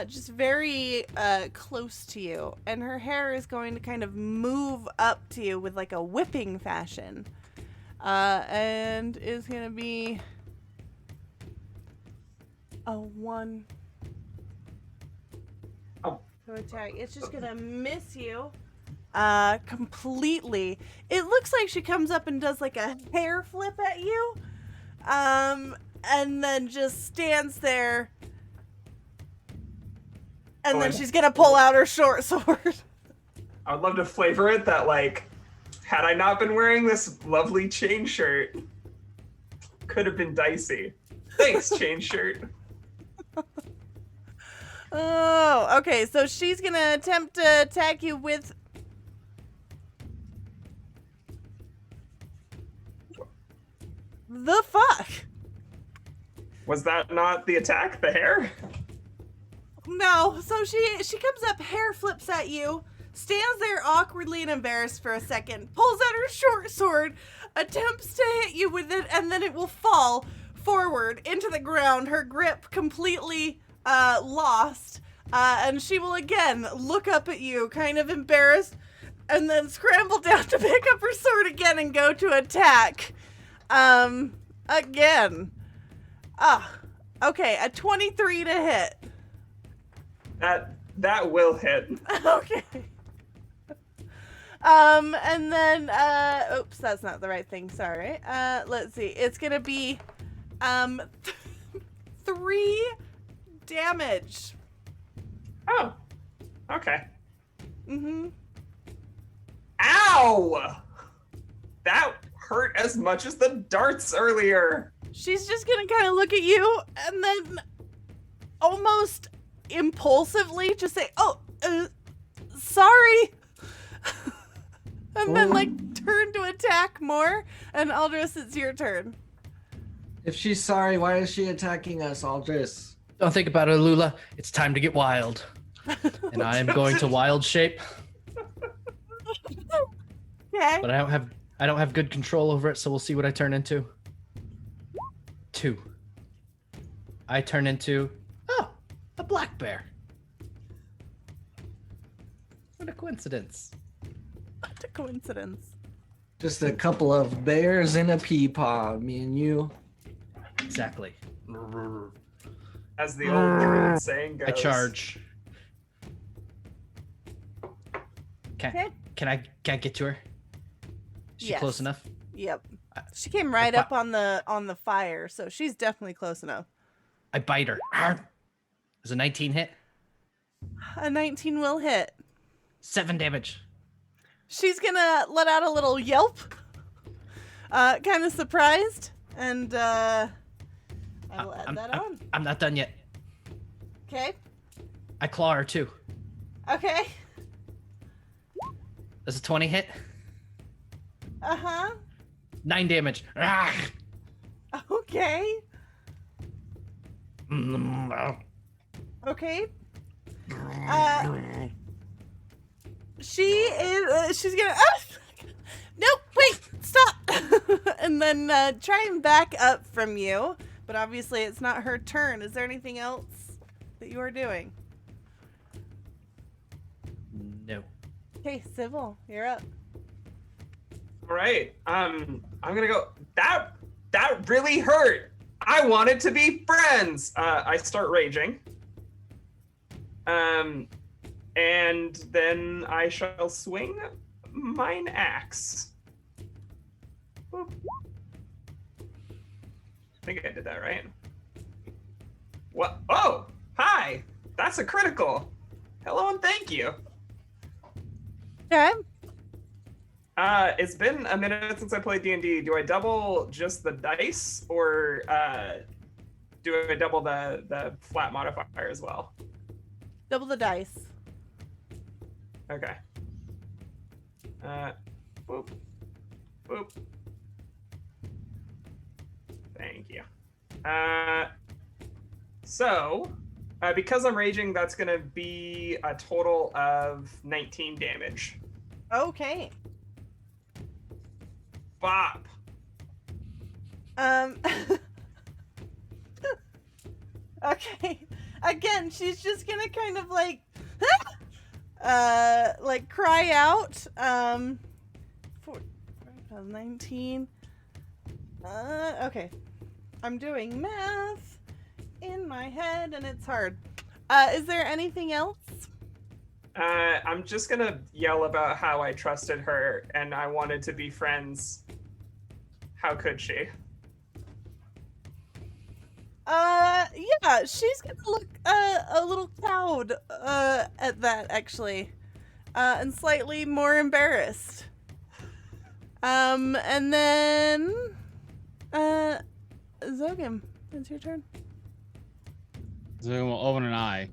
Just very close to you, and her hair is going to kind of move up to you with like a whipping fashion, and is going to be a 1 Oh. to attack. It's just going to miss you completely. It looks like she comes up and does like a hair flip at you, and then just stands there. And then she's gonna pull out her short sword. I would love to flavor it that, like, had I not been wearing this lovely chain shirt, could have been dicey. Thanks, chain shirt. Oh, okay. So she's gonna attempt to attack you with. The fuck? Was that not the attack? The hair? No. So she comes up, hair flips at you, stands there awkwardly and embarrassed for a second, pulls out her short sword, attempts to hit you with it, and then it will fall forward into the ground, her grip completely lost, and she will again look up at you, kind of embarrassed, and then scramble down to pick up her sword again and go to attack. Again. Okay, a 23 to hit. That will hit. Okay. And then, oops, that's not the right thing, sorry. Let's see, it's gonna be, 3 damage. Oh, okay. Mm-hmm. Ow! That hurt as much as the darts earlier. She's just gonna kind of look at you and then almost impulsively just say, oh, sorry. And then, like, turn to attack more. And Aldris, it's your turn. If she's sorry, why is she attacking us, Aldris? Don't think about it, Lula. It's time to get wild. And I am going to wild shape, Okay. but I don't have good control over it, so we'll see what I turn into. 2. I turn into a black bear. What a coincidence. What a coincidence. Just a couple of bears in a pea pod, me and you. Exactly. As the old druid saying goes. I charge. Okay. Can I get to her? Is she Yes. close enough? Yep. She came right up on the fire, so she's definitely close enough. I bite her. Arr! Does a 19 hit? A 19 will hit. 7 damage. She's gonna let out a little yelp, kind of surprised, and I will add that on. I'm not done yet. Okay. I claw her too. Okay. Does a 20 hit? Uh-huh. 9 damage. Ah! Okay. Okay. She's gonna, nope, wait, stop. And then try and back up from you, but obviously it's not her turn. Is there anything else that you are doing? No. Okay, Sybil, you're up. All right. I'm gonna go. That really hurt. I wanted to be friends. I start raging. And then I shall swing mine axe. Boop. I think I did that right. What? Oh, hi. That's a critical. Hello and thank you. Okay. It's been a minute since I played D&D. Do I double just the dice, or do I double the flat modifier as well? Double the dice. Okay. Boop. Boop. Thank you. So, because I'm raging, that's gonna be a total of 19 damage. Okay. Bop. Okay. Again, she's just gonna kind of like cry out. 19. Okay. I'm doing math in my head and it's hard. Is there anything else? I'm just gonna yell about how I trusted her and I wanted to be friends. How could she? Yeah, she's gonna look a little cowed at that actually, and slightly more embarrassed. And then Zogim, it's your turn. So we'll open an eye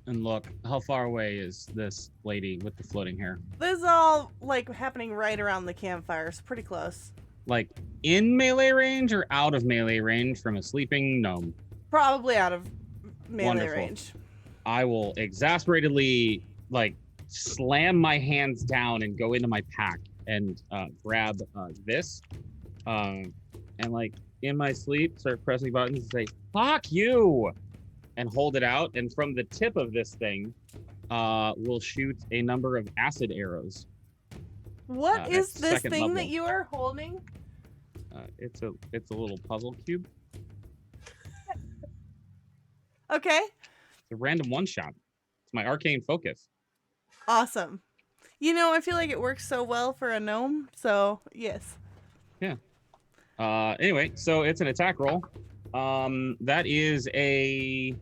and look. How far away is this lady with the floating hair? This is all like happening right around the campfire, so pretty close. Like in melee range or out of melee range from a sleeping gnome? Probably out of melee Wonderful. range. I will exasperatedly like slam my hands down and go into my pack and grab this and like in my sleep start pressing buttons and say "fuck you" and hold it out, and from the tip of this thing we'll shoot a number of acid arrows. What is at this second thing level. that you are holding? It's a little puzzle cube. Okay, It's a random one shot. It's my arcane focus. awesome. You know, I feel like it works so well for a gnome, so yes. Anyway, so it's an attack roll. That is a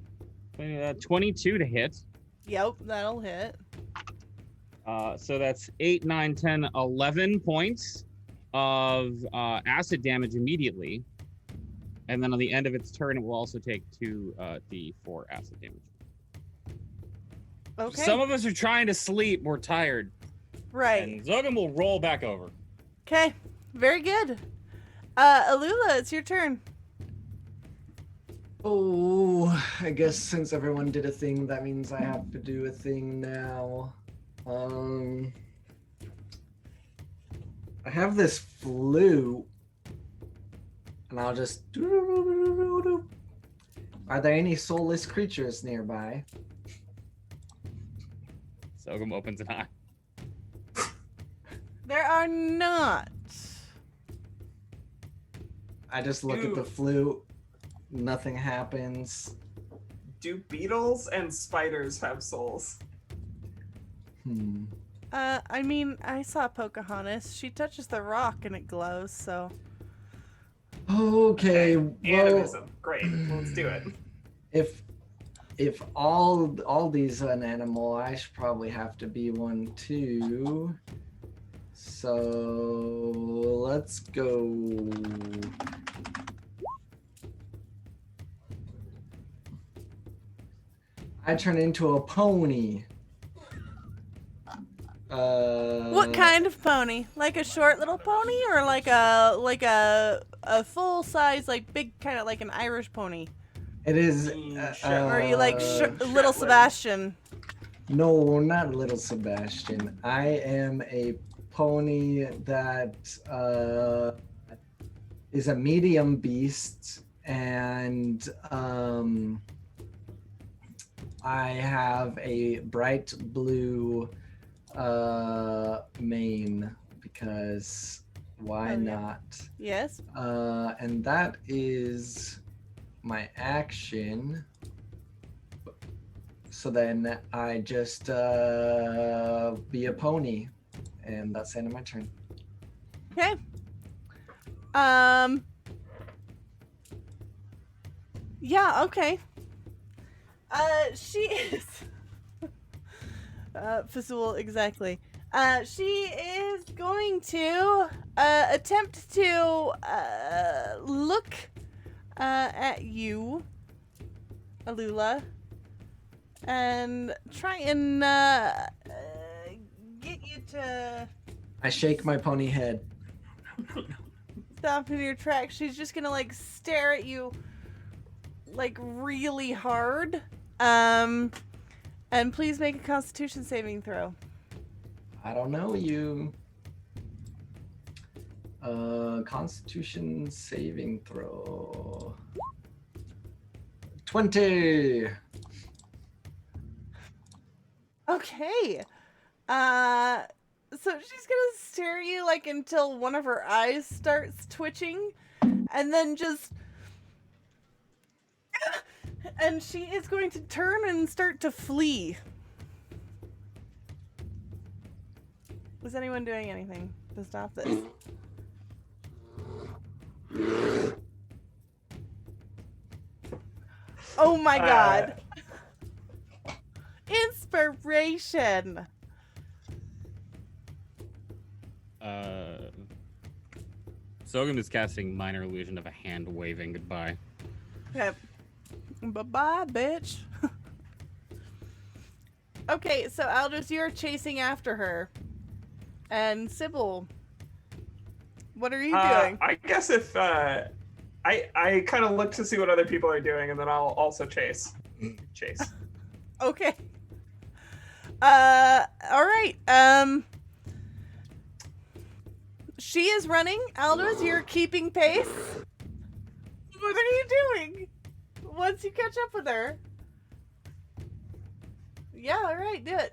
22 to hit. Yep, that'll hit. So that's 8, 9, 10, 11 points of acid damage immediately. And then on the end of its turn, it will also take 2d4 acid damage. Okay, Some of us are trying to sleep. We're tired. right. And Zogan will roll back over. Okay, very good. Alula, it's your turn. Oh, I guess since everyone did a thing, that means I have to do a thing now. I have this flute, and I'll just. Are there any soulless creatures nearby? Sogum opens an eye. There are not. I just look at the flute. Nothing happens. Do beetles and spiders have souls? I mean, I saw Pocahontas. She touches the rock and it glows, so. Okay, well, Animism. Great. Let's do it. if all these are an animal, I should probably have to be one too. So let's go. I turn into a pony. What kind of pony? Like a short little pony, or like a full size, like big, kind of like an Irish pony? It is. Or are you like little Shetland. Sebastian? No, not little Sebastian. I am a pony that is a medium beast, and I have a bright blue mane because why Oh, yeah. not? Yes. And that is my action. So then I just be a pony, and that's the end of my turn. Okay. Yeah. Okay. She is. Fasul, exactly. She is going to attempt to look at you, Alula, and try and get you to I shake my pony head. stop in your tracks. She's just gonna like stare at you like really hard. And please make a Constitution saving throw. I don't know you. Constitution saving throw. 20. Okay. So she's gonna stare at you like until one of her eyes starts twitching, and then just, and she is going to turn and start to flee. Is anyone doing anything to stop this? Oh my god. Inspiration. Sogum is casting minor illusion of a hand waving goodbye. Okay. Bye-bye, bitch. Okay, so Aldous, you're chasing after her. And Sybil, what are you doing? I guess if I kind of look to see what other people are doing, and then I'll also chase. Okay. All right. She is running. Aldous, you're keeping pace. What are you doing once you catch up with her? Yeah, all right, do it.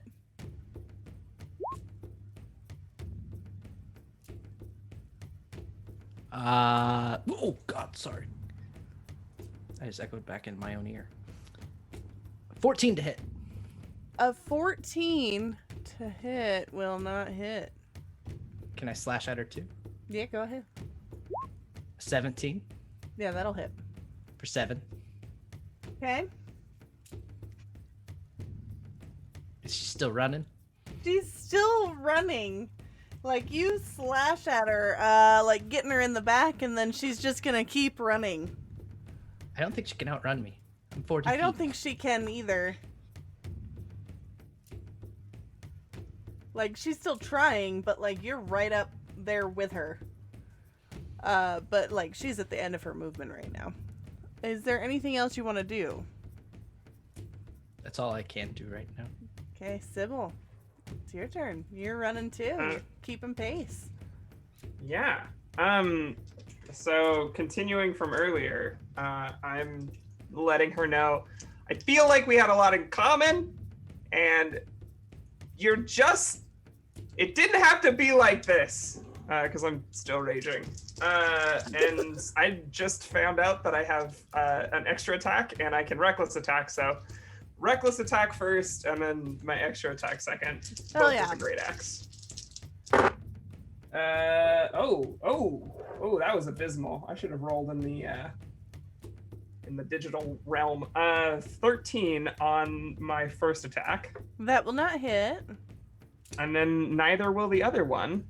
Oh god, sorry. I just echoed back in my own ear. 14 to hit. A 14 to hit will not hit. Can I slash at her too? Yeah, go ahead. 17 Yeah, that'll hit. for 7. Okay. Is she still running? She's still running. Like, you slash at her, like getting her in the back, and then she's just gonna keep running. I don't think she can outrun me. I'm 40 I don't feet. think she can either. Like, she's still trying, but like you're right up there with her. But like she's at the end of her movement right now. Is there anything else you want to do? That's all I can do right now. Okay, Sybil, it's your turn. You're running too. Keeping pace. Yeah. So continuing from earlier, I'm letting her know I feel like we had a lot in common, and you're just. It didn't have to be like this, because I'm still raging. And I just found out that I have an extra attack, and I can reckless attack. So, reckless attack first, and then my extra attack second. Hell Both yeah. with a great axe. Oh, that was abysmal. I should have rolled in the digital realm. 13 on my first attack. That will not hit. And then neither will the other one.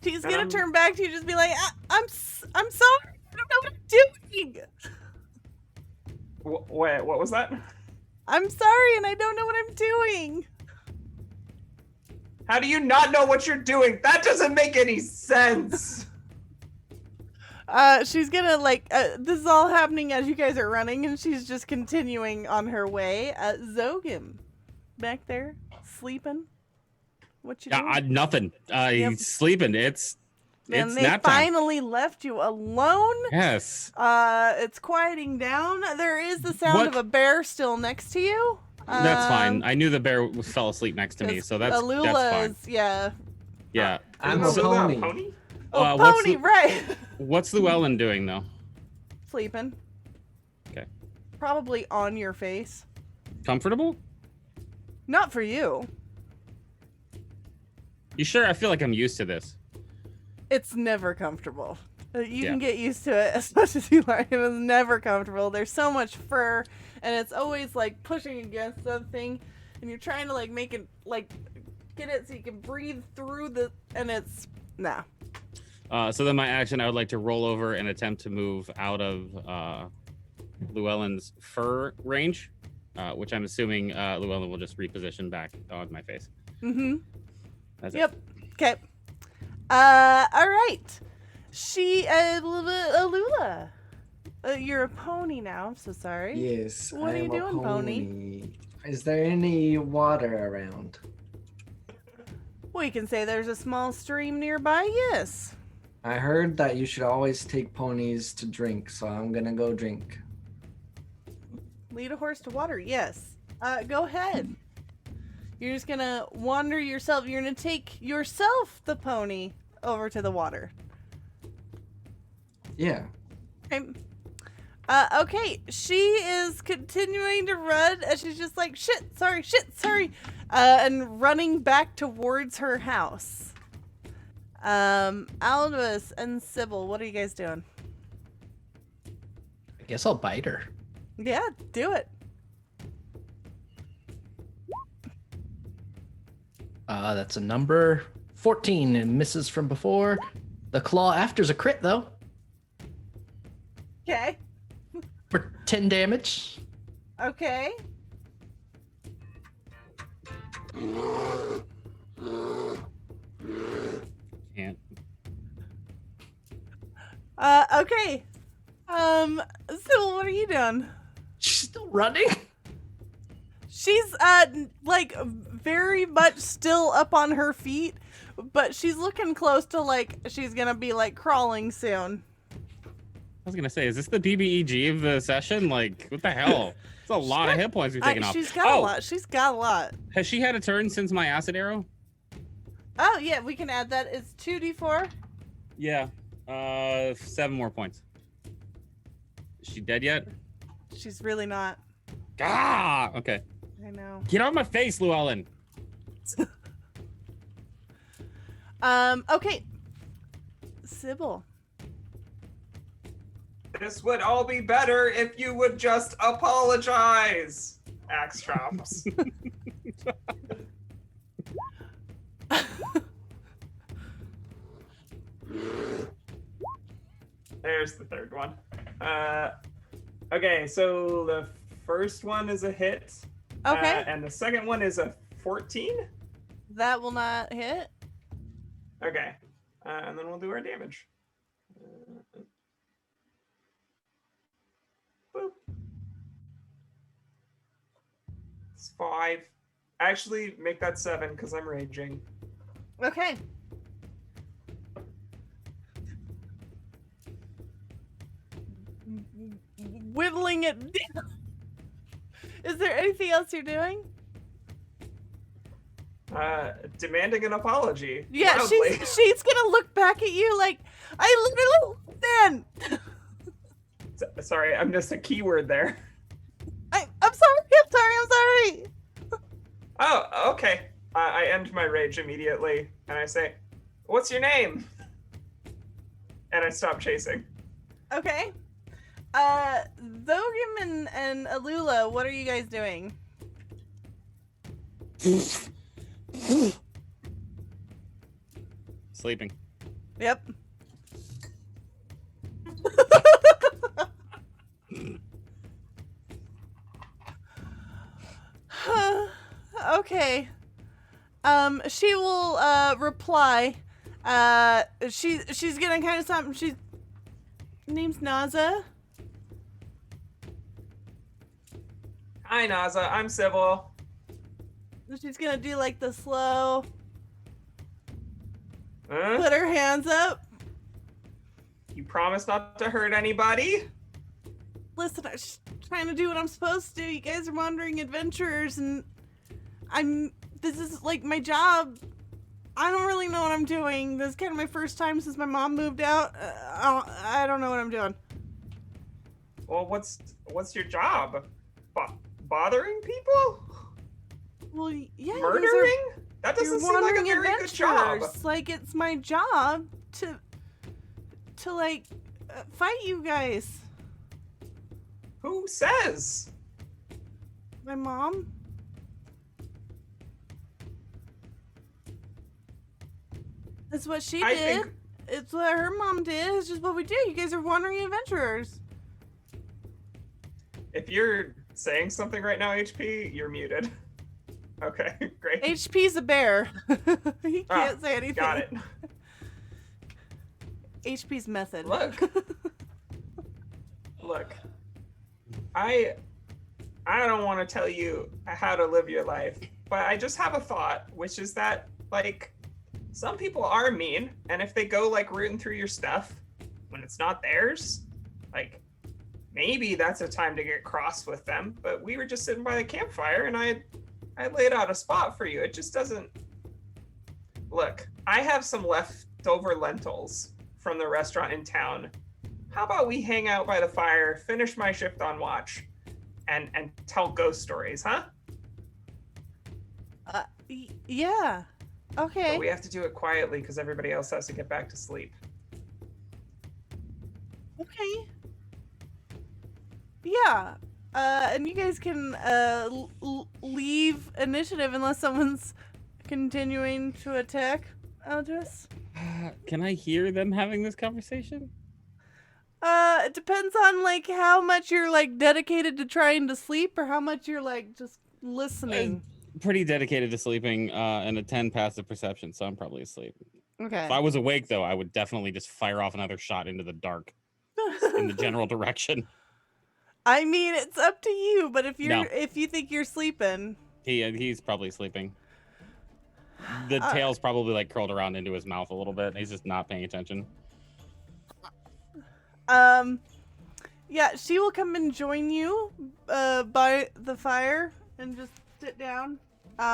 She's gonna turn back to you, just be like, I'm sorry. I don't know what I'm doing. Wait, what was that? I'm sorry, and I don't know what I'm doing. How do you not know what you're doing? That doesn't make any sense. She's gonna like, this is all happening as you guys are running, and she's just continuing on her way. Zogim, back there, sleeping. What you doing? Nothing. He's sleeping. It's And they nap time. finally left you alone. Yes. It's quieting down. There is the sound of a bear still next to you. That's fine. I knew the bear fell asleep next to me, so that's fine. Alula's, yeah. Yeah. I'm a Alula pony. Oh, what's pony, the- right. What's Llewellyn doing though? Sleeping. Okay. Probably on your face. Comfortable? Not for you. You sure? I feel like I'm used to this. It's never comfortable. You Yeah. can get used to it as much as you like. It is never comfortable. There's so much fur, and it's always like pushing against something, and you're trying to like make it like get it so you can breathe through the, and it's nah. So then my action, I would like to roll over and attempt to move out of Llewellyn's fur range, which I'm assuming Llewellyn will just reposition back on my face. Mm-hmm. That's Yep. Okay. All right. She, Alula. You're a pony now. I'm so sorry. Yes. What are I you am a doing, pony? Is there any water around? We can say there's a small stream nearby, yes. I heard that you should always take ponies to drink, so I'm gonna go drink. Lead a horse to water, yes. Go ahead. You're just gonna wander yourself. You're gonna take yourself, the pony, over to the water. Yeah. Okay. Okay, she is continuing to run, and she's just like, shit, sorry, and running back towards her house. Aldous and Sybil, what are you guys doing? I guess I'll bite her. Yeah, do it. That's a number 14 and misses from before. The claw after's a crit though Okay. for 10 damage. Okay. Can't. Okay. Sybil, what are you doing? She's still running. She's like very much still up on her feet, but she's looking close to like she's gonna be like crawling soon. I was gonna say, is this the BBEG of the session? Like, what the hell? It's a lot of hit points we've taken off. She's got a lot. She's got a lot. Has she had a turn since my acid arrow? Oh yeah, we can add that. It's 2d4. Yeah. 7 more points. Is she dead yet? She's really not. Ah! Okay. I know. Get out of my face, Llewellyn. Okay. Sybil. This would all be better if you would just apologize. Axe drops. There's the third one. Okay, so the first one is a hit. Okay. And the second one is a 14. That will not hit. Okay. And then we'll do our damage. Boop. It's 5. Actually, make that 7 because I'm raging. Okay. Whittling it down. Is there anything else you're doing? Demanding an apology. Yeah, loudly. she's gonna look back at you like, I literally then. Sorry, I missed a keyword there. I'm sorry. Oh, okay. I end my rage immediately, and I say, "What's your name?" And I stop chasing. Okay. Zogim and Alula, what are you guys doing? Sleeping. Yep. Okay. She will reply. She's gonna kind of stop. She's name's Naza. Hi, Naza. I'm Sybil. She's gonna do like the slow. Huh? Put her hands up. You promise not to hurt anybody? Listen, I'm just trying to do what I'm supposed to do. You guys are wandering adventurers, and this is like my job. I don't really know what I'm doing. This is kind of my first time since my mom moved out. I don't know what I'm doing. Well, what's your job? Bothering people? Well, yeah. Murdering? That You're doesn't seem like a wandering very good job. adventurers. Like, it's my job to like, fight you guys. Who says? My mom? That's what she I did. think- It's what her mom did. It's just what we do. You guys are wandering adventurers. If you're saying something right now, HP, you're muted. Okay, great. HP's a bear. He can't say anything. Got it. HP's method. Look. Look. I I don't want to tell you how to live your life, but I just have a thought, which is that, like, some people are mean, and if they go, like, rooting through your stuff when it's not theirs, like, maybe that's a time to get cross with them. But we were just sitting by the campfire, and I laid out a spot for you. It just doesn't... Look, I have some leftover lentils from the restaurant in town. How about we hang out by the fire, finish my shift on watch, and tell ghost stories, huh? Yeah. Okay. But we have to do it quietly because everybody else has to get back to sleep. Okay. Yeah. And you guys can leave initiative unless someone's continuing to attack Aldous. Can I hear them having this conversation? It depends on like how much you're like dedicated to trying to sleep or how much you're like just listening. Pretty dedicated to sleeping, and a 10 passive perception, so I'm probably asleep. Okay. If I was awake, though, I would definitely just fire off another shot into the dark in the general direction. I mean, it's up to you, but if No. if you think you're sleeping, He's probably sleeping. The tail's probably like curled around into his mouth a little bit. He's just not paying attention. Yeah, she will come and join you by the fire and just sit down,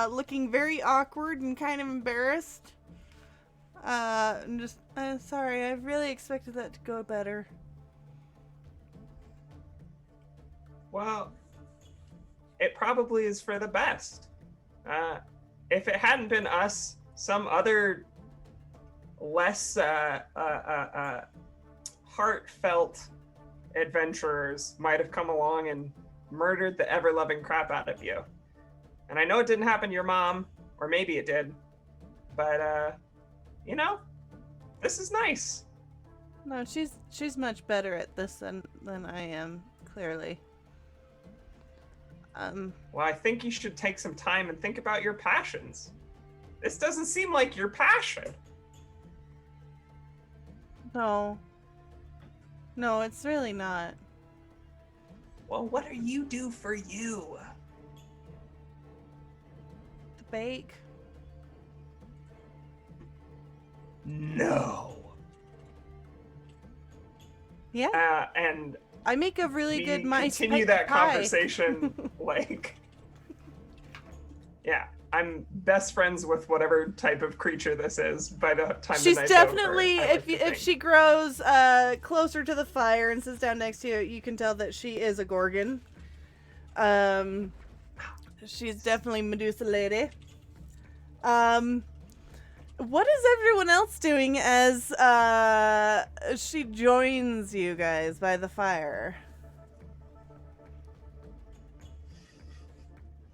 looking very awkward and kind of embarrassed. And just, sorry, I really expected that to go better. Well, it probably is for the best. If it hadn't been us, some other less heartfelt adventurers might have come along and murdered the ever-loving crap out of you. And I know it didn't happen to your mom, or maybe it did, but you know, this is nice. No, she's much better at this than I am, clearly. Well, I think you should take some time and think about your passions. This doesn't seem like your passion. No, it's really not. Well, what do you do for you? To bake. No. Yeah. And I make a really good mice continue pie. that conversation like, yeah, I'm best friends with whatever type of creature this is by the time She's the night's definitely, over, if she grows closer to the fire and sits down next to you, you can tell that she is a gorgon. She's definitely Medusa lady. What is everyone else doing as she joins you guys by the fire?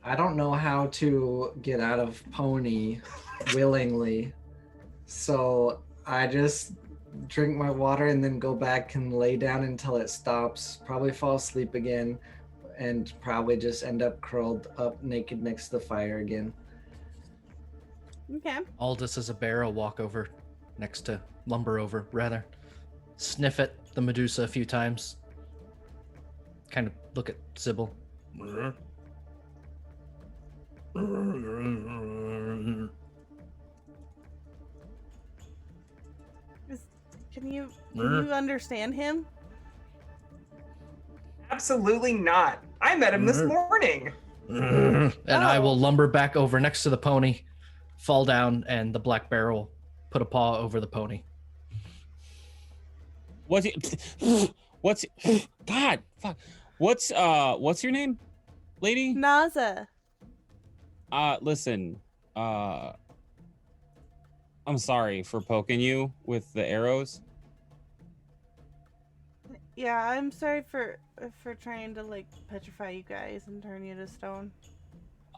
I don't know how to get out of Pony willingly, so I just drink my water and then go back and lay down until it stops, probably fall asleep again, and probably just end up curled up naked next to the fire again. Okay. Aldous as a bear will walk over next to lumber over, rather. Sniff at the Medusa a few times. Kind of look at Sybil. Can you understand him? Absolutely not. I met him this morning. And I will lumber back over next to the pony, fall down, and the black bear will put a paw over the pony. What's God? Fuck. What's your name, lady? Naza. Listen. I'm sorry for poking you with the arrows. Yeah, I'm sorry for trying to like petrify you guys and turn you to stone.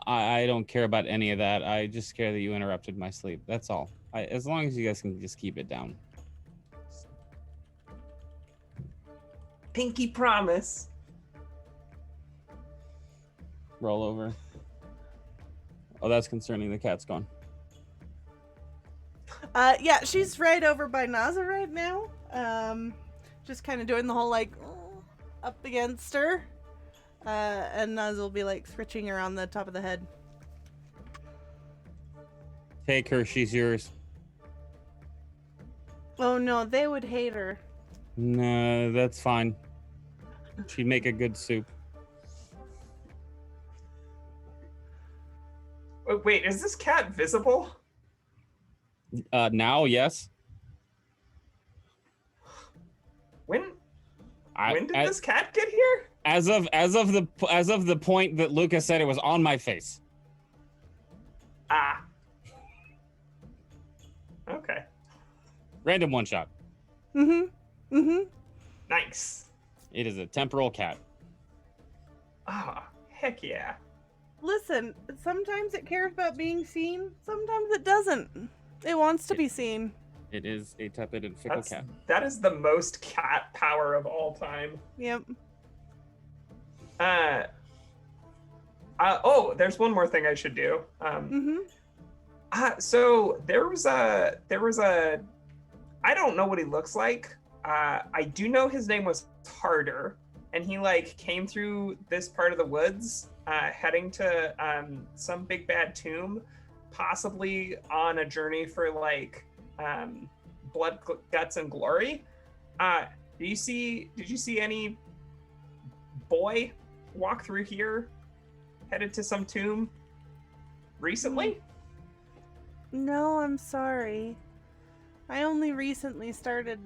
I don't care about any of that. I just care that you interrupted my sleep. That's all. As long as you guys can just keep it down. Pinky promise. Roll over. Oh, that's concerning. The cat's gone. Yeah, she's right over by Naza right now. Just kind of doing the whole like up against her. And Nuz will be like scritching her on the top of the head. Take her, she's yours. Oh no, they would hate her. No, that's fine. She'd make a good soup. Wait, is this cat visible? Now, yes. When did as, this cat get here? As of the point that Lucas said it was on my face. Ah. Okay. Random one shot. Nice. It is a temporal cat. Ah, heck yeah. Listen, sometimes it cares about being seen, sometimes it doesn't. It wants to be seen. It is a tepid and fickle cat. That is the most cat power of all time. Yep. Oh, there's one more thing I should do. So there was a I don't know what he looks like. I do know his name was Harder, and he like came through this part of the woods, heading to some big bad tomb, possibly on a journey for like blood, guts, and glory. Did you see any boy walk through here, headed to some tomb recently? No, I'm sorry. I only recently started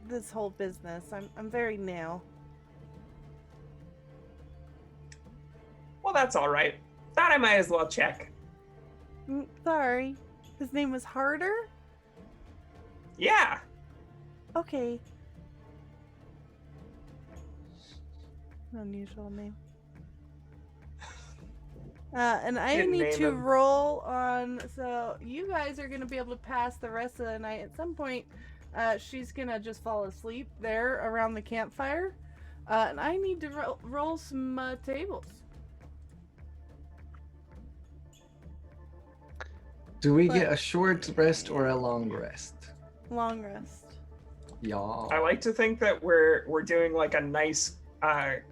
this whole business. I'm very new. Well, that's all right. Thought I might as well check. Sorry. His name was Harder? Yeah. Okay. Unusual name. And I Didn't need name to him. roll on, so you guys are going to be able to pass the rest of the night. At some point, she's going to just fall asleep there around the campfire. And I need to roll some tables. Do we get a short rest or a long rest? Long rest. Yeah. I like to think that we're doing like a nice,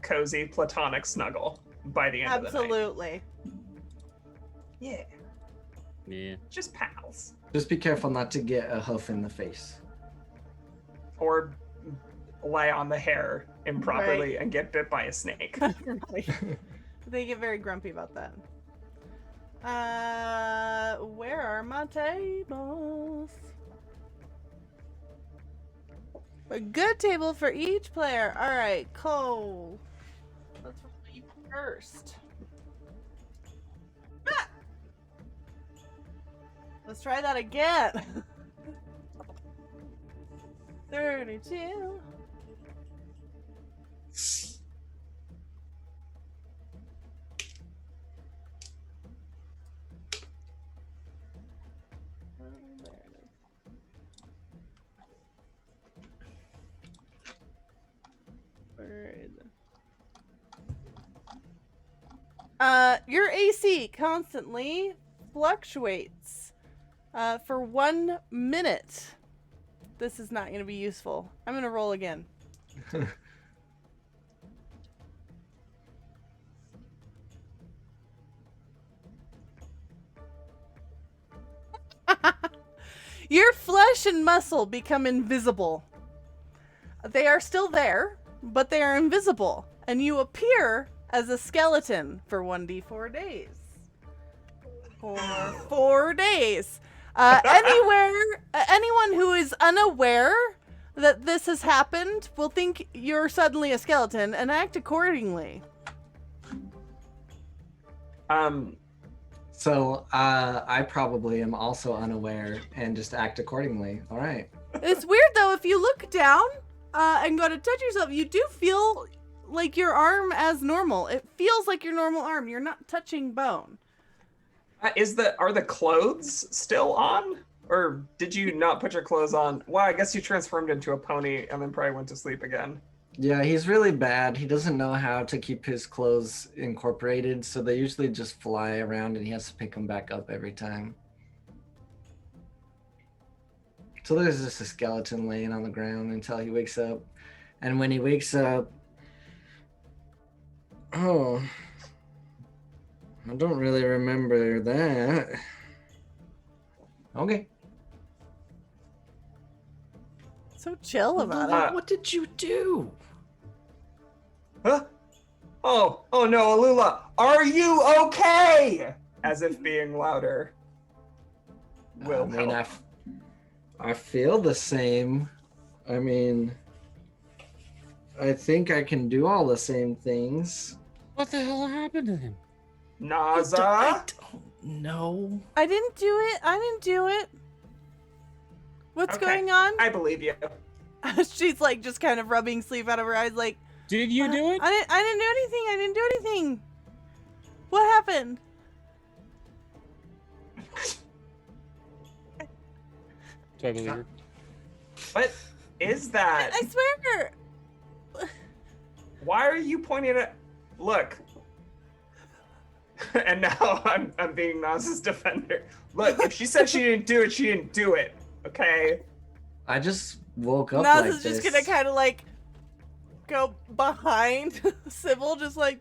cozy platonic snuggle by the end of the night. Absolutely. Yeah. Yeah. Just pals. Just be careful not to get a hoof in the face. Or lie on the hair improperly and get bit by a snake. Right. They get very grumpy about that. Where are my tables? A good table for each player. All right, Cole. Let's roll you first. Ah! Let's try that again. 32. Your AC constantly fluctuates for 1 minute. This is not going to be useful. I'm going to roll again. Your flesh and muscle become invisible. They are still there, but they are invisible, and you appear as a skeleton for 1d4 days. For 4 days. Anyone who is unaware that this has happened will think you're suddenly a skeleton and act accordingly. So I probably am also unaware and just act accordingly. All right. It's weird though, if you look down and go to touch yourself, you do feel like your arm as normal. It feels like your normal arm. You're not touching bone. Are the clothes still on? Or did you not put your clothes on? Well, I guess you transformed into a pony and then probably went to sleep again. Yeah, he's really bad. He doesn't know how to keep his clothes incorporated, so they usually just fly around and he has to pick them back up every time. So there's just a skeleton laying on the ground until he wakes up. And when he wakes up, Oh. I don't really remember that. Okay. So chill about Lula, it. what did you do? Huh? Oh no, Alula, are you okay? As if being louder will I mean, help. I feel the same. I mean, I think I can do all the same things. What the hell happened to him? I Naza? don't know. I didn't do it. I didn't do it. What's Okay, going on? I believe you. She's like just kind of rubbing sleep out of her eyes, like. Did you do it? I didn't do anything. I didn't do anything. What happened? Do I believe her? What is that? I swear. Why are you pointing at? Look. And now I'm being Naz's defender. Look, if she said she didn't do it, she didn't do it. Okay. I just woke up Naz like is just this. gonna kind of like go behind Sybil, just like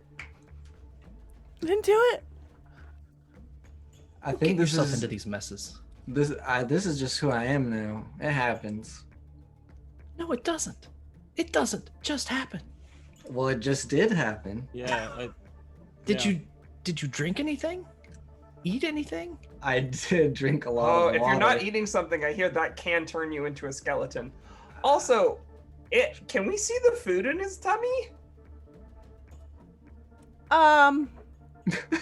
didn't do it. I Get think this yourself is into these messes. this is just who I am now. It happens. No, it doesn't. It doesn't just happen. Well, it just did happen. Yeah. Did Yeah. you drink anything? Eat anything? I did drink a lot Oh, of if water. you're not eating something, I hear that can turn you into a skeleton. Also, can we see the food in his tummy?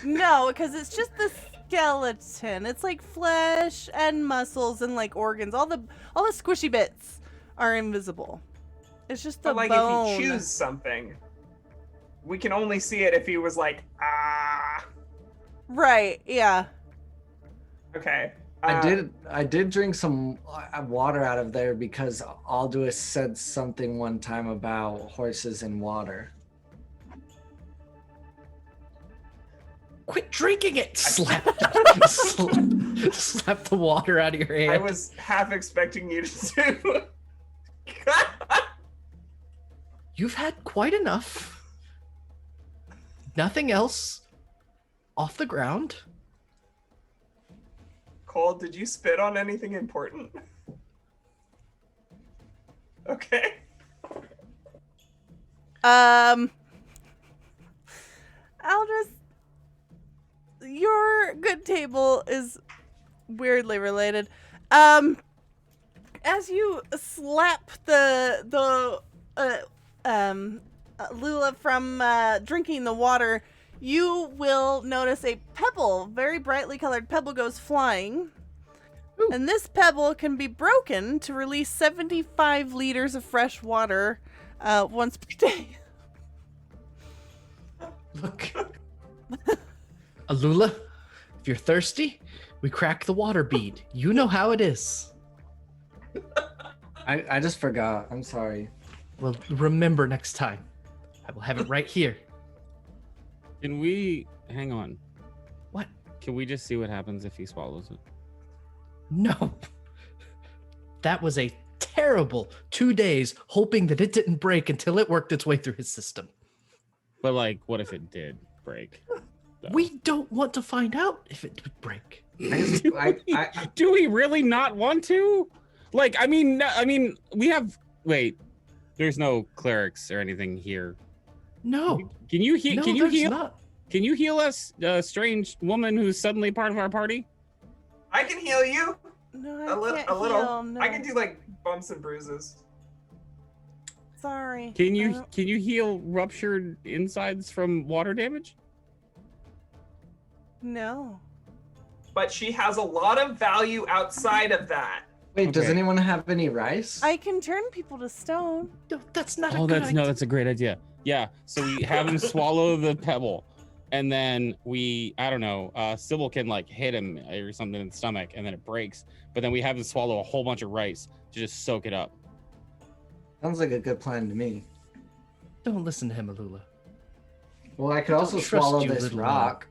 No, because it's just the skeleton. It's like flesh and muscles and like organs. All the squishy bits are invisible. It's just the But like bone. if he chews something, we can only see it if he was like, ah. Right, yeah. Okay. I did drink some water out of there because Aldous said something one time about horses and water. Quit drinking it! Slap slap the water out of your hand. I was half expecting you to do. You've had quite enough. Nothing else off the ground. Cole, did you spit on anything important? Okay. Aldous, your good table is weirdly related. As you slap the Lula from drinking the water, you will notice a pebble, very brightly colored pebble, goes flying. Ooh. And this pebble can be broken to release 75 liters of fresh water once per day. Look. Alula, if you're thirsty, we crack the water bead. You know how it is. I just forgot. I'm sorry. Well, remember next time. I will have it right here. Can we hang on? What? Can we just see what happens if he swallows it? No. That was a terrible 2 days hoping that it didn't break until it worked its way through his system. But like, what if it did break? We don't want to find out if it would break. Do we really not want to? Like, I mean, we have. Wait, there's no clerics or anything here. No. Can you heal? No, Can you there's heal? not. Can you heal us, strange woman who's suddenly part of our party? I can heal you No, a little. Heal, no. I can do like bumps and bruises. Sorry. Can I you don't- heal ruptured insides from water damage? No. But she has a lot of value outside of that. Wait, does Okay. anyone have any rice? I can turn people to stone. No, that's not a Oh, good idea. that's a great idea. Yeah. So we have him swallow the pebble, and then I don't know, Sybil can like hit him or something in the stomach, and then it breaks. But then we have him swallow a whole bunch of rice to just soak it up. Sounds like a good plan to me. Don't listen to him, Alula. Well, I could Don't also trust swallow you, this little rock.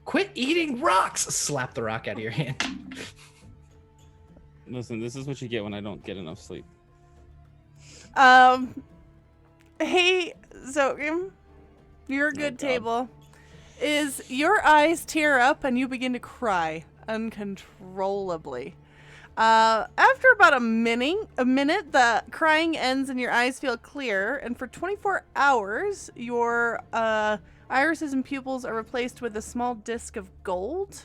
Quit eating rocks! Slap the rock out of your hand. Listen, this is what you get when I don't get enough sleep. Hey, Zogim. your Oh, good God. table, is your eyes tear up and you begin to cry uncontrollably. After about a minute, the crying ends and your eyes feel clear. And for 24 hours, your irises and pupils are replaced with a small disc of gold.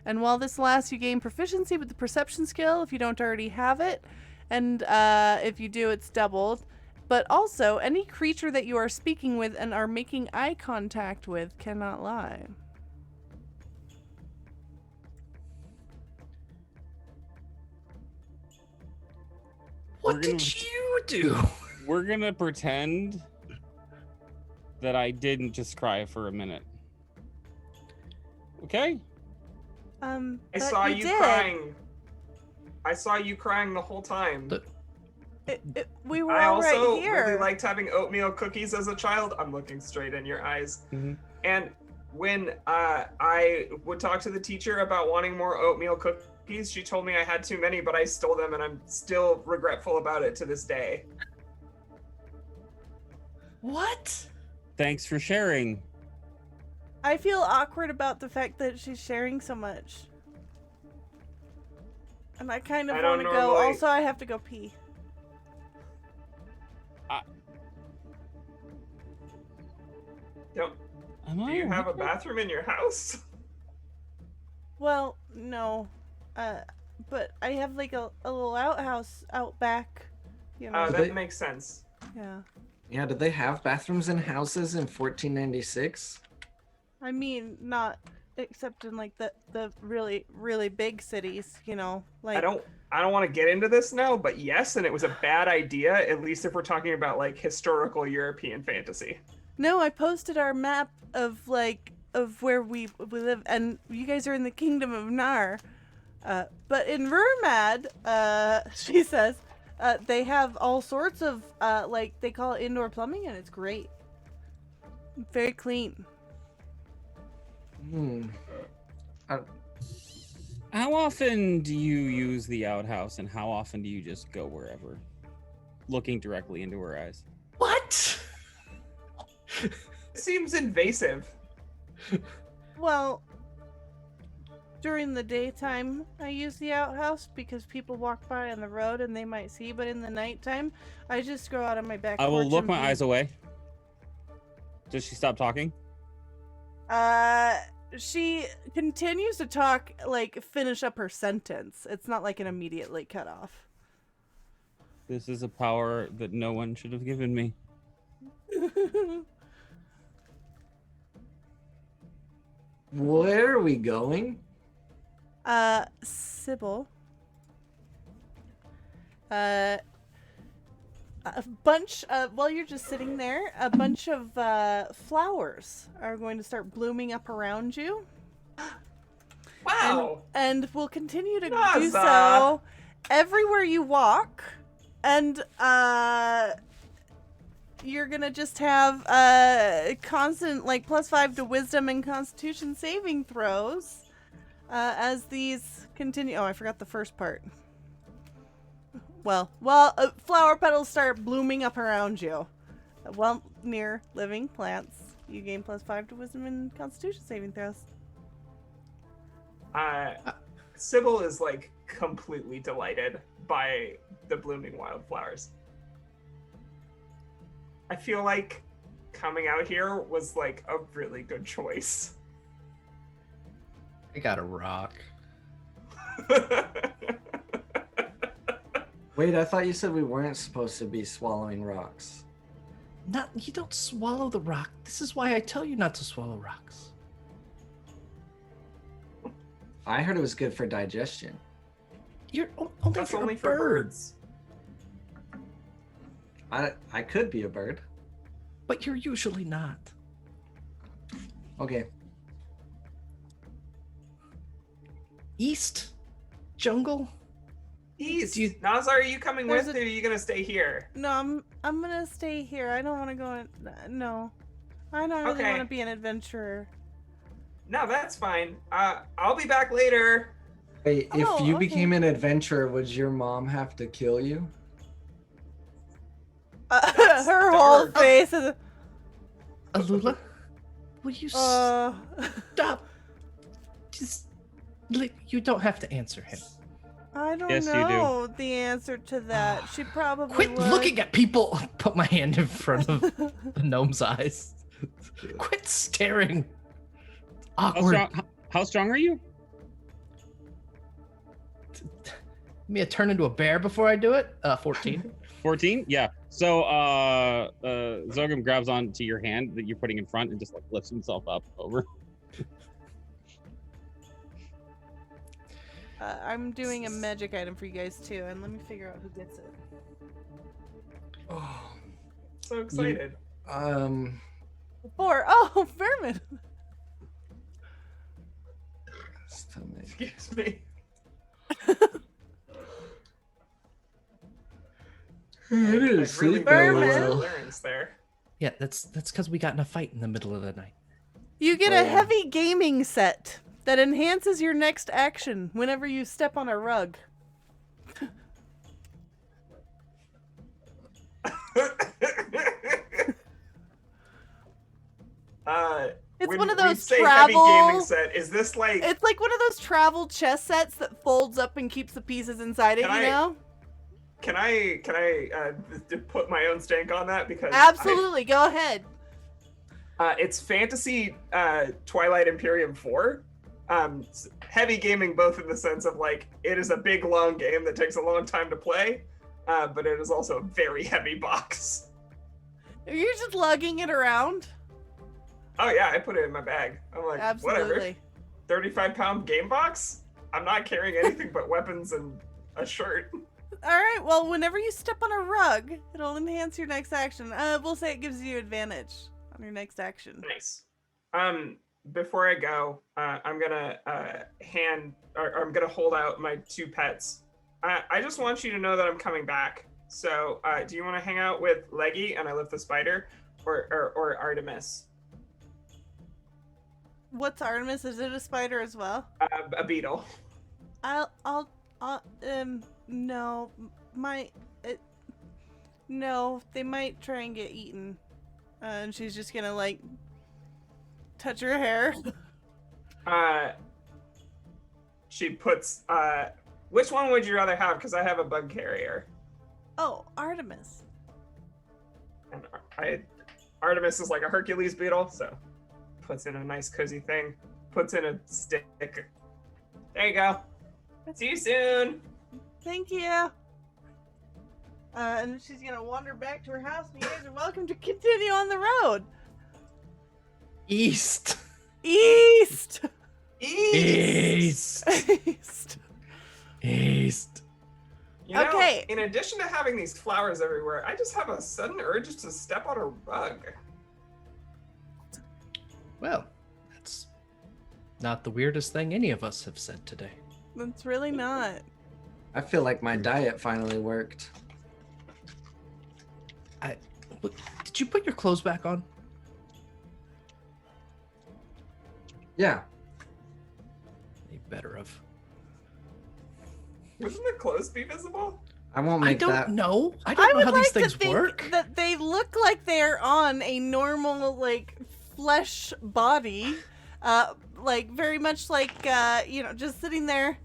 And while this lasts, you gain proficiency with the perception skill if you don't already have it. And if you do, it's doubled. But also, any creature that you are speaking with and are making eye contact with cannot lie. What We're did gonna- you do? We're gonna pretend that I didn't just cry for a minute. Okay? I But saw you did. crying. I saw you crying the whole time. The- We were I all also right here. really liked having oatmeal cookies as a child. I'm looking straight in your eyes. Mhm. And when I would talk to the teacher about wanting more oatmeal cookies, she told me I had too many, but I stole them, and I'm still regretful about it to this day. What? Thanks for sharing. I feel awkward about the fact that she's sharing so much. And I kind of I want don't to go. normally- Also, I have to go pee. Do you have a bathroom in your house? Well, no. But I have like a little outhouse out back. You know. That They- makes sense. Yeah. Yeah, did they have bathrooms in houses in 1496? I mean, not except in like the really, really big cities, you know. Like I don't want to get into this now, but yes, and it was a bad idea, at least if we're talking about like historical European fantasy. No, I posted our map of where we live, and you guys are in the Kingdom of Nar. But in Rurmad, she says, they have all sorts of like they call it indoor plumbing, and it's great. Very clean. How often do you use the outhouse, and how often do you just go wherever? Looking directly into her eyes. What? It seems invasive. Well, during the daytime, I use the outhouse because people walk by on the road and they might see. But in the nighttime, I just go out on my back I will porch look and my pee. eyes away. Does she stop talking? She continues to talk, like, finish up her sentence. It's not like an immediately cut off. This is a power that no one should have given me. Where are we going? Sybil. A bunch of, while you're just sitting there, a bunch of flowers are going to start blooming up around you. Wow. And will continue to do Huzzah. so everywhere you walk. And you're gonna just have constant like +5 to wisdom and constitution saving throws as these continue. Oh, I forgot the first part. Well, flower petals start blooming up around you. Well, near living plants, you gain +5 to wisdom and constitution saving throws. Sybil is like completely delighted by the blooming wildflowers. I feel like coming out here was like a really good choice. I got a rock. Wait, I thought you said we weren't supposed to be swallowing rocks. Not you don't swallow the rock. This is why I tell you not to swallow rocks. I heard it was good for digestion. You're only That's for only a for bird, birds. I could be a bird. but you're usually not. Okay. East jungle. East. Do you- Nazar, are you coming There's with, a- or are you gonna stay here? No, I'm gonna stay here. I don't want to go in. No, I don't really Okay. want to be an adventurer. No, that's fine. I'll be back later. Wait, if Oh, you okay. became an adventurer, would your mom have to kill you? That's Her whole dark. face is. Alula, Will you Uh, stop? Just, you don't have to answer him. I don't Yes, you do. know the answer to that. She probably Quit would. looking at people. Put my hand in front of the gnome's eyes. Quit staring. Awkward. How strong are you? Me a turn into a bear before I do it? 14. 14? Yeah. So Zogum grabs onto your hand that you're putting in front and just like lifts himself up over. I'm doing a magic item for you guys too, and let me figure out who gets it. Oh, So excited. 4. Oh, Vermin. stomach. Excuse me. I didn't I sleep really very Vermin. well. Larynx there. Yeah, that's because we got in a fight in the middle of the night. You get Oh. a heavy gaming set that enhances your next action whenever you step on a rug. It's when one of we those say travel. heavy gaming set. Is this like? It's like one of those travel chess sets that folds up and keeps the pieces inside it. Can You I- know? Can I put my own stank on that because Absolutely. Go ahead. it's Fantasy Twilight Imperium 4. Heavy gaming, both in the sense of like it is a big long game that takes a long time to play, but it is also a very heavy box. You're just lugging it around. Oh yeah, I put it in my bag. I'm like, whatever. Absolutely. 35-pound game box? I'm not carrying anything but weapons and a shirt. All right. Well, whenever you step on a rug, it'll enhance your next action. We'll say it gives you advantage on your next action. Nice. Before I go, I'm gonna I'm gonna hold out my 2 pets. I just want you to know that I'm coming back. So, do you want to hang out with Leggy and I lift the spider, or Artemis? What's Artemis? Is it a spider as well? A beetle. No, no, they might try and get eaten. And she's just gonna, like, touch her hair. She puts, which one would you rather have? Because I have a bug carrier. Oh, Artemis. And Artemis is like a Hercules beetle, so puts in a nice cozy thing, puts in a stick. There you go. See you soon. Thank you. And she's gonna wander back to her house, and you guys are welcome to continue on the road. East. East! East. East. East. You know, Okay. in addition to having these flowers everywhere, I just have a sudden urge to step on a rug. Well, that's not the weirdest thing any of us have said today. That's really not. I feel like my diet finally worked. Did you put your clothes back on? Yeah. You better have. Wouldn't the clothes be visible? I won't I make don't that. know. I don't know would how like these to things think work. that they look like they're on a normal, like, flesh body. Like, very much like, just sitting there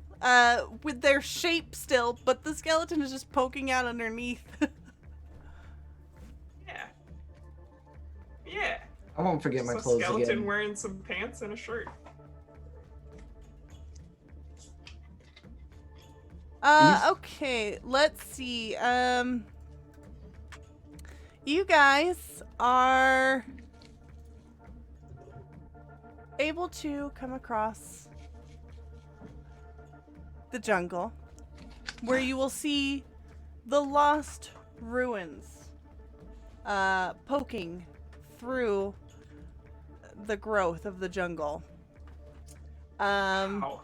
with their shape still, but the skeleton is just poking out underneath. Yeah. Yeah. I won't forget my Just a clothes skeleton again. wearing some pants and a shirt. Okay, let's see. You guys are able to come across the jungle where you will see the lost ruins poking through the growth of the jungle. Wow.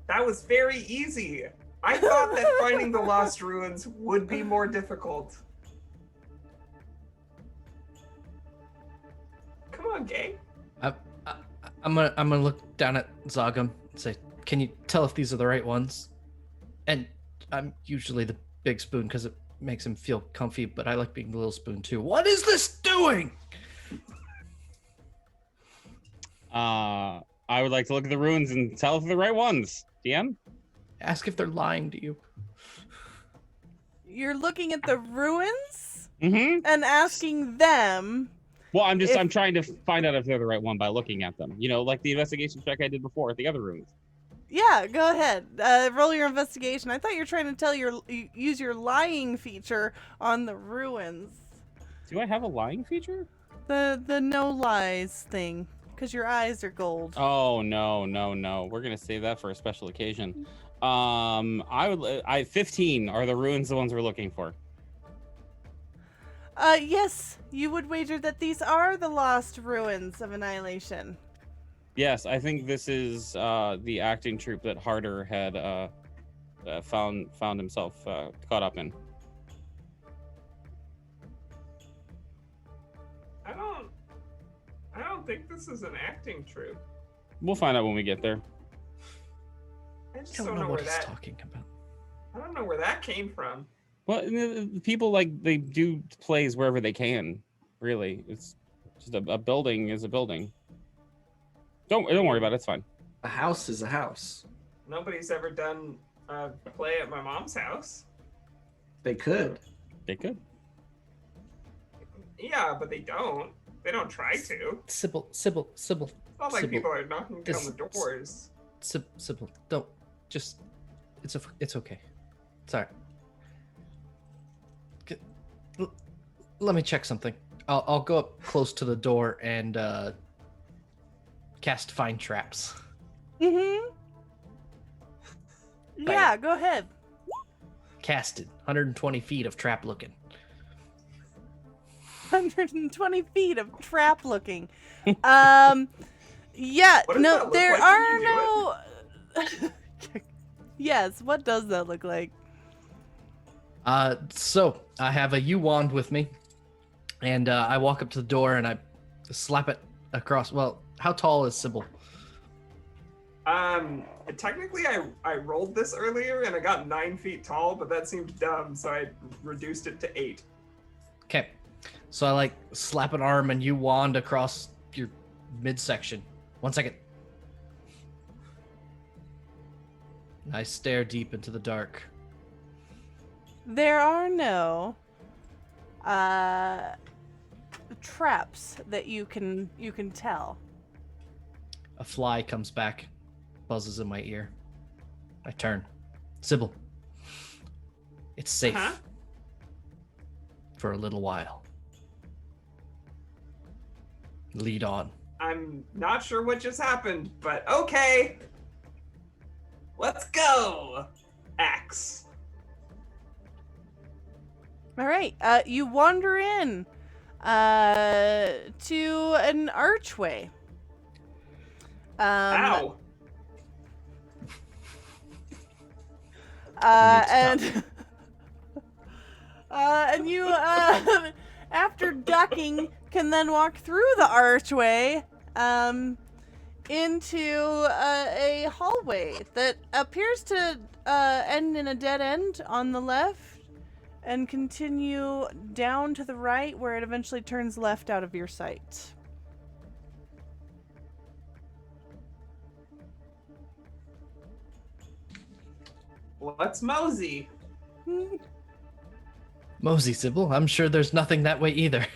That was very easy. I thought that finding the lost ruins would be more difficult. Come on, gang. I'm gonna look down at Zogum and say, "Can you tell if these are the right ones?" And I'm usually the big spoon because it makes him feel comfy, but I like being the little spoon too. What is this doing? I would like to look at the ruins and tell if they're the right ones. DM? Ask if they're lying to you. You're looking at the ruins Mm-hmm. and asking them. Well, I'm If- trying to find out if they're the right one by looking at them. You know, like the investigation check I did before at the other ruins. Yeah, go ahead. Roll your investigation. I thought you were trying to use your lying feature on the ruins. Do I have a lying feature? The no lies thing, because your eyes are gold. Oh no. We're gonna save that for a special occasion. I 15 are the ruins the ones we're looking for. Yes, you would wager that these are the lost ruins of Annihilation. Yes, I think this is the acting troupe that Harder had found himself caught up in. I don't think this is an acting troupe. We'll find out when we get there. I just I don't don't know know what where he's that. talking about. I don't know where that came from. Well, the people they do plays wherever they can. Really, it's just a building is a building. Don't worry about it. It's fine. A house is a house. Nobody's ever done a play at my mom's house. They could. They could. Yeah, but they don't. They don't try to. Sybil. It's not like Sybil, people are knocking down this- the doors. Sybil, don't. Just, it's okay. It's alright. Let me check something. I'll go up close to the door and cast Find Traps. Mm-hmm. Yeah, go ahead. Casted. 120 feet of trap looking. 120 feet of trap looking. Yeah, What does no, that look there like are when you no. Yes, what does that look like? So I have a U wand with me, and I walk up to the door and I slap it across. Well, how tall is Sybil? Technically, I rolled this earlier and I got 9 feet tall, but that seemed dumb, so I reduced it to 8. Okay, so I like slap an arm and U wand across your midsection. 1 second. I stare deep into the dark. There are no traps that you can tell. A fly comes back, buzzes in my ear. I turn. Sybil, it's safe Huh? for a little while. Lead on. I'm not sure what just happened, but okay. Let's go. Axe. All right, you wander in to an archway. Ow. And and you after ducking can then walk through the archway into a hallway that appears to end in a dead end on the left and continue down to the right where it eventually turns left out of your sight. Let's mosey. Mosey, Sybil, I'm sure there's nothing that way either.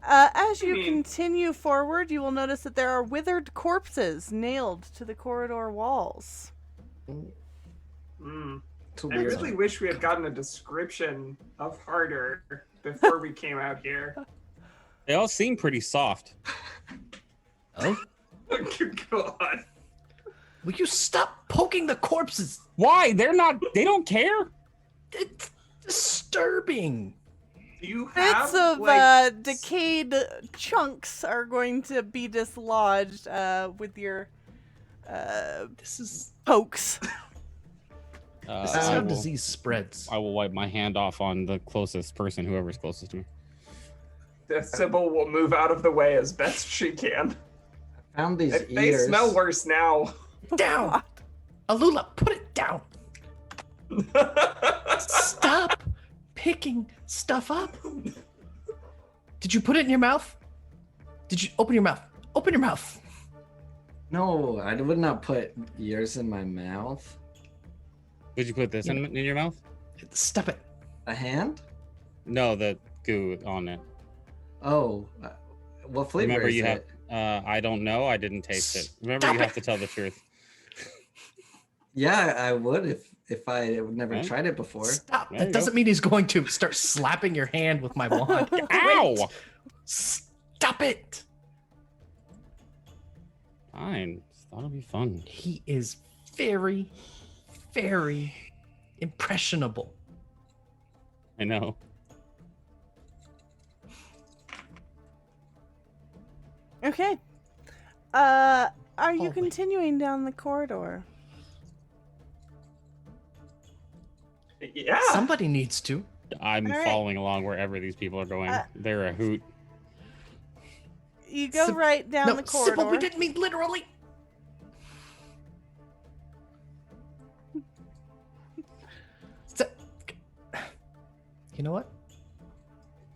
As you mean- continue forward, you will notice that there are withered corpses nailed to the corridor walls. It's a I weird. really wish we had gotten a description of Harder before we came out here. They all seem pretty soft. Oh? God. Will you stop poking the corpses? Why? They don't care. It's disturbing. Do you have Bits of like, decayed chunks are going to be dislodged with your This is pokes. this is how disease spreads. I will wipe my hand off on the closest person, whoever's closest to me. the Sybil will move out of the way as best she can. Found these They ears. smell worse now. Down! Alula, put it down! Stop picking stuff up! Did you put it in your mouth? Did you open your mouth? Open your mouth. No, I would not put yours in my mouth. Would you put this in your mouth? Stop it. A hand? No, the goo on it. Oh, what flavor Remember, is you it? have. I don't know. I didn't taste it. Remember, you have to tell the truth. Yeah, I would if I never Right. tried it before. Stop. There That you doesn't mean he's going to start slapping your hand with my wand. Ow! Wait. Stop it. Fine. That'll be fun. He is very, very impressionable. I know. Okay. Are you Hallway. continuing down the corridor? Yeah. Somebody needs to. I'm All right. following along wherever these people are going. They're a hoot. You go Sib- right down no, the corridor. Sybil, we didn't mean literally. Si- You know what?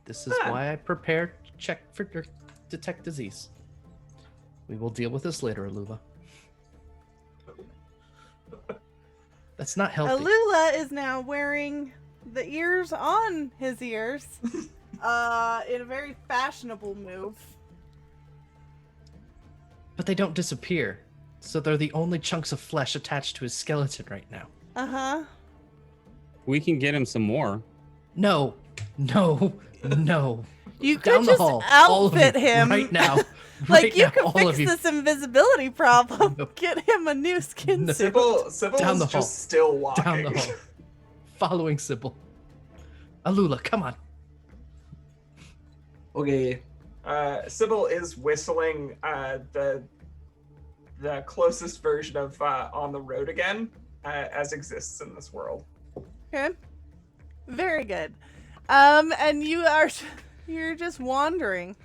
This is Huh. why I prepared to check for detect disease. We will deal with this later, Alula. That's not healthy. Alula is now wearing the ears on his ears in a very fashionable move. But they don't disappear. So they're the only chunks of flesh attached to his skeleton right now. Uh-huh. We can get him some more. No, no, no. You Down could the just hall. All of you, outfit him. right now. Like, Right you now, can all fix of you. this invisibility problem. No. Get him a new skin No. suit. Sybil Down is the just hall. still walking. Down the hall. Following Sybil. Alula, come on. Okay. Sybil is whistling the closest version of "On the Road Again" as exists in this world. Okay. Very good. And you're just wandering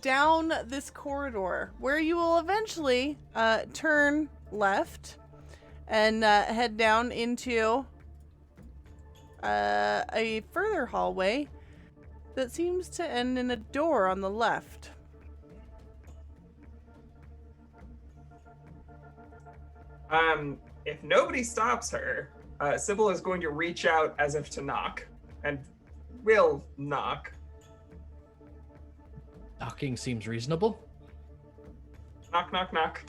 down this corridor where you will eventually turn left and head down into a further hallway that seems to end in a door on the left. If nobody stops her, Sybil is going to reach out as if to knock, and will knock. Knocking seems reasonable. Knock, knock, knock.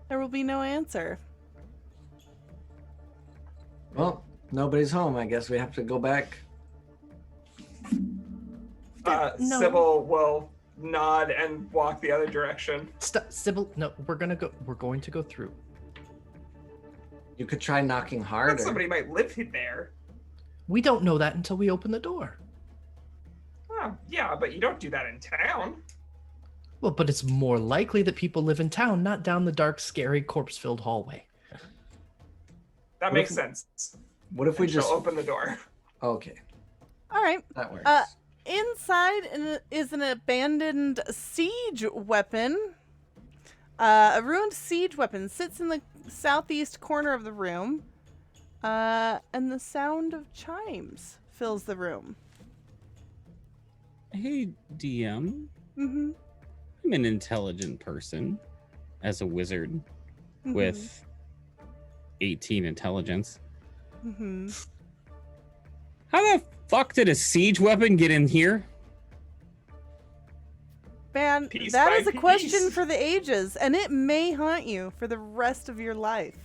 There will be no answer. Well, nobody's home. I guess we have to go back. No. Sybil will nod and walk the other direction. Stop, Sybil. No, we're going to go through. You could try knocking But harder. somebody might live there. We don't know that until we open the door. Oh, yeah, but you don't do that in town. Well, but it's more likely that people live in town, not down the dark, scary, corpse-filled hallway. That What makes if- sense. What if we And she'll just? open the door. Okay, All right. that works. Inside is an abandoned siege weapon. A ruined siege weapon sits in the southeast corner of the room, and the sound of chimes fills the room. Hey, DM. Mm-hmm. I'm an intelligent person as a wizard with 18 intelligence. Mm-hmm. How the fuck did a siege weapon get in here? Man, Piece that by is a question piece. for the ages, and it may haunt you for the rest of your life.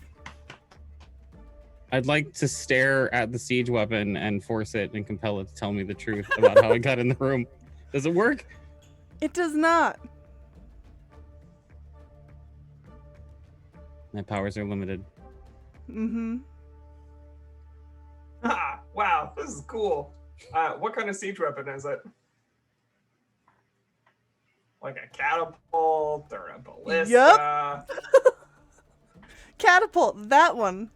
I'd like to stare at the siege weapon and force it and compel it to tell me the truth about how it got in the room. Does it work? It does not. My powers are limited. Mm-hmm. Ah, wow, this is cool. What kind of siege weapon is it? Like a catapult or a ballista? Catapult, that one.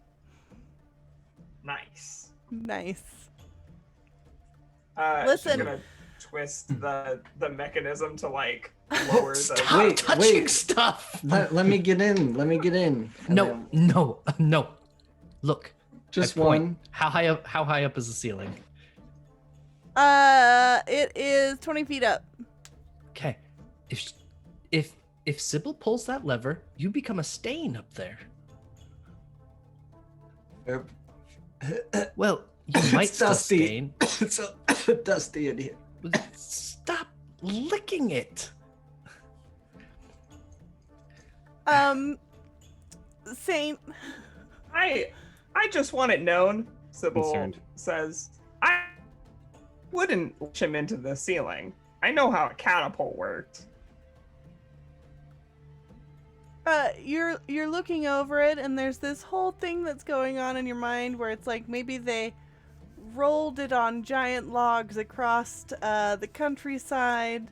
Nice. Nice. She's Listen. gonna twist the mechanism to like lower the. Stop Wait, touching wait. stuff. Let me get in. Let me get in. And No, then no, no. Look, just I point. one. How high up? How high up is the ceiling? It is 20 feet up. Okay. If Sybil pulls that lever, you become a stain up there. Well, you might It's still dusty. stain. It's so dusty in here. Stop licking it. Saint. I just want it known, Sybil Concerned. says. I wouldn't push him into the ceiling. I know how a catapult worked. You're looking over it, and there's this whole thing that's going on in your mind where it's like maybe they rolled it on giant logs across the countryside.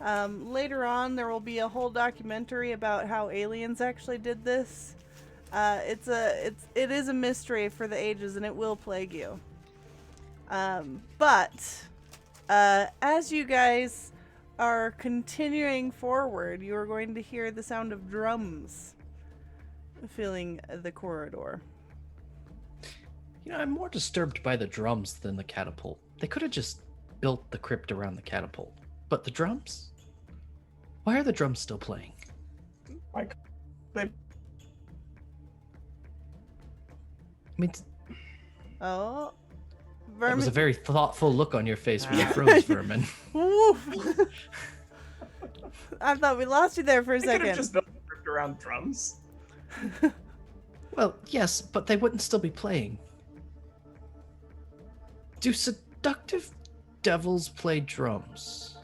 Later on, there will be a whole documentary about how aliens actually did this. It is a mystery for the ages, and it will plague you. But as you guys are continuing forward, you are going to hear the sound of drums filling the corridor. I'm more disturbed by the drums than the catapult. They could have just built the crypt around the catapult. But the drums? Why are the drums still playing? Like, they I mean, Oh, that was a Vermin. very thoughtful look on your face when you froze, Vermin. Woof. I thought we lost you there for a could have second. just built a crypt around drums. Well, yes, but they wouldn't still be playing. Do seductive devils play drums?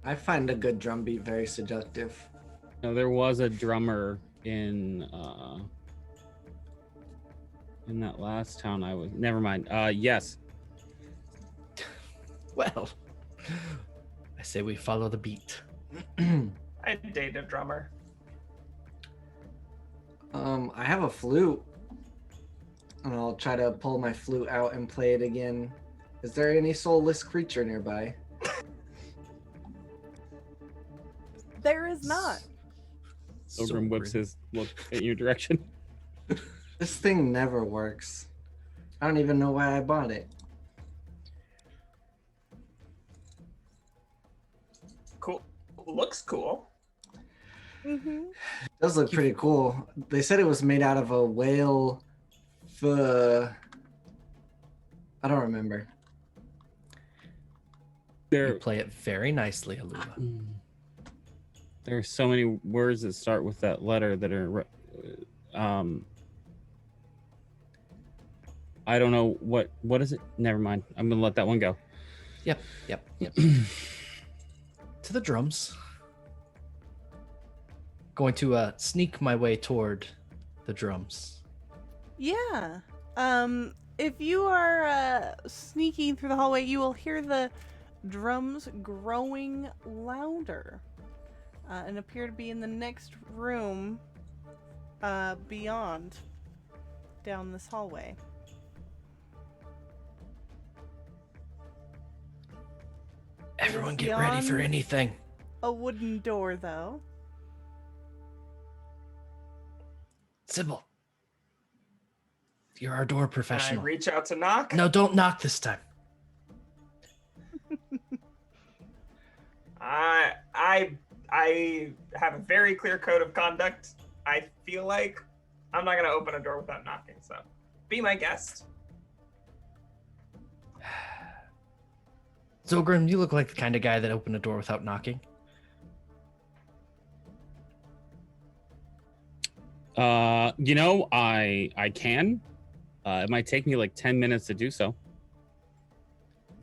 I find a good drum beat very seductive. No, there was a drummer in that last town I was. Never mind. Yes. Well, I say we follow the beat. I'd date a drummer. I have a flute. And I'll try to pull my flute out and play it again. Is there any soulless creature nearby? There is not. Ogrim whips his look in your direction. This thing never works. I don't even know why I bought it. Cool. Looks cool. Mm-hmm. It does look pretty cool. They said it was made out of a whale. I don't remember. You play it very nicely, Alula. There are so many words that start with that letter that are I don't know what is it. Never mind. I'm gonna let that one go. Yep. To the drums. Going to sneak my way toward the drums. Yeah. If you are sneaking through the hallway, you will hear the drums growing louder and appear to be in the next room beyond down this hallway. Everyone get ready for Beyond anything. a wooden door, though. Sybil. You're our door Can I professional. reach out to knock? No, don't knock this time. I have a very clear code of conduct. I feel like I'm not gonna open a door without knocking, so be my guest. Zogrim, you look like the kind of guy that opened a door without knocking. I can. It might take me like 10 minutes to do so.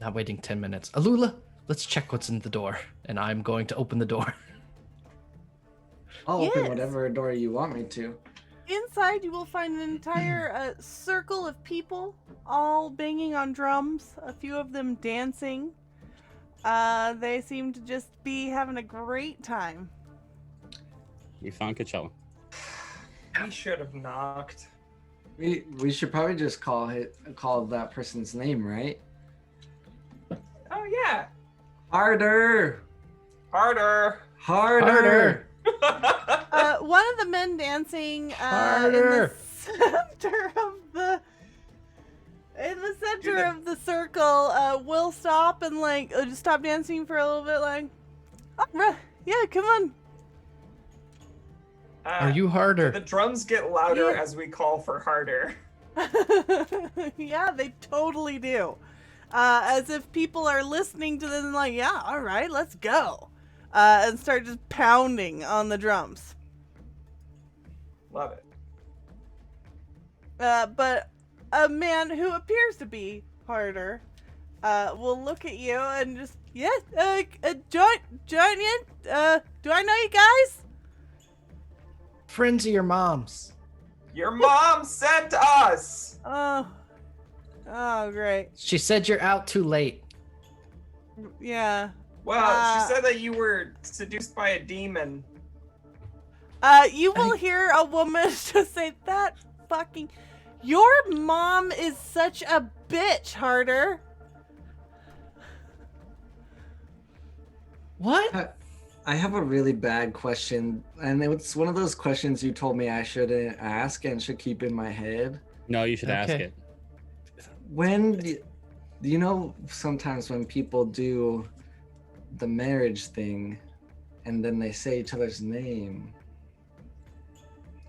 Not waiting 10 minutes. Alula, let's check what's in the door. And I'm going to open the door. I'll open Yes. whatever door you want me to. Inside, you will find an entire circle of people, all banging on drums, a few of them dancing. They seem to just be having a great time. We found Coachella. We should have knocked. We should probably just call that person's name, right? Oh yeah. Harder! Harder. Harder! One of the men dancing in Harder. the center of the In the center of the circle, we'll stop and just stop dancing for a little bit. Yeah, come on. Are you harder? The drums get louder Yeah. as we call for harder. Yeah, they totally do. As if people are listening to this and yeah, all right, let's go. And start just pounding on the drums. Love it. But a man who appears to be harder will look at you and just, join in. Do I know you guys? Friends of your mom's. Your mom sent us! Oh, great. She said you're out too late. Yeah. Well, she said that you were seduced by a demon. You will hear a woman just say, that fucking... Your mom is such a bitch, Harder. What? I have a really bad question, and it's one of those questions you told me I shouldn't ask and should keep in my head. No, you should ask Okay. it. When, sometimes when people do the marriage thing and then they say each other's name,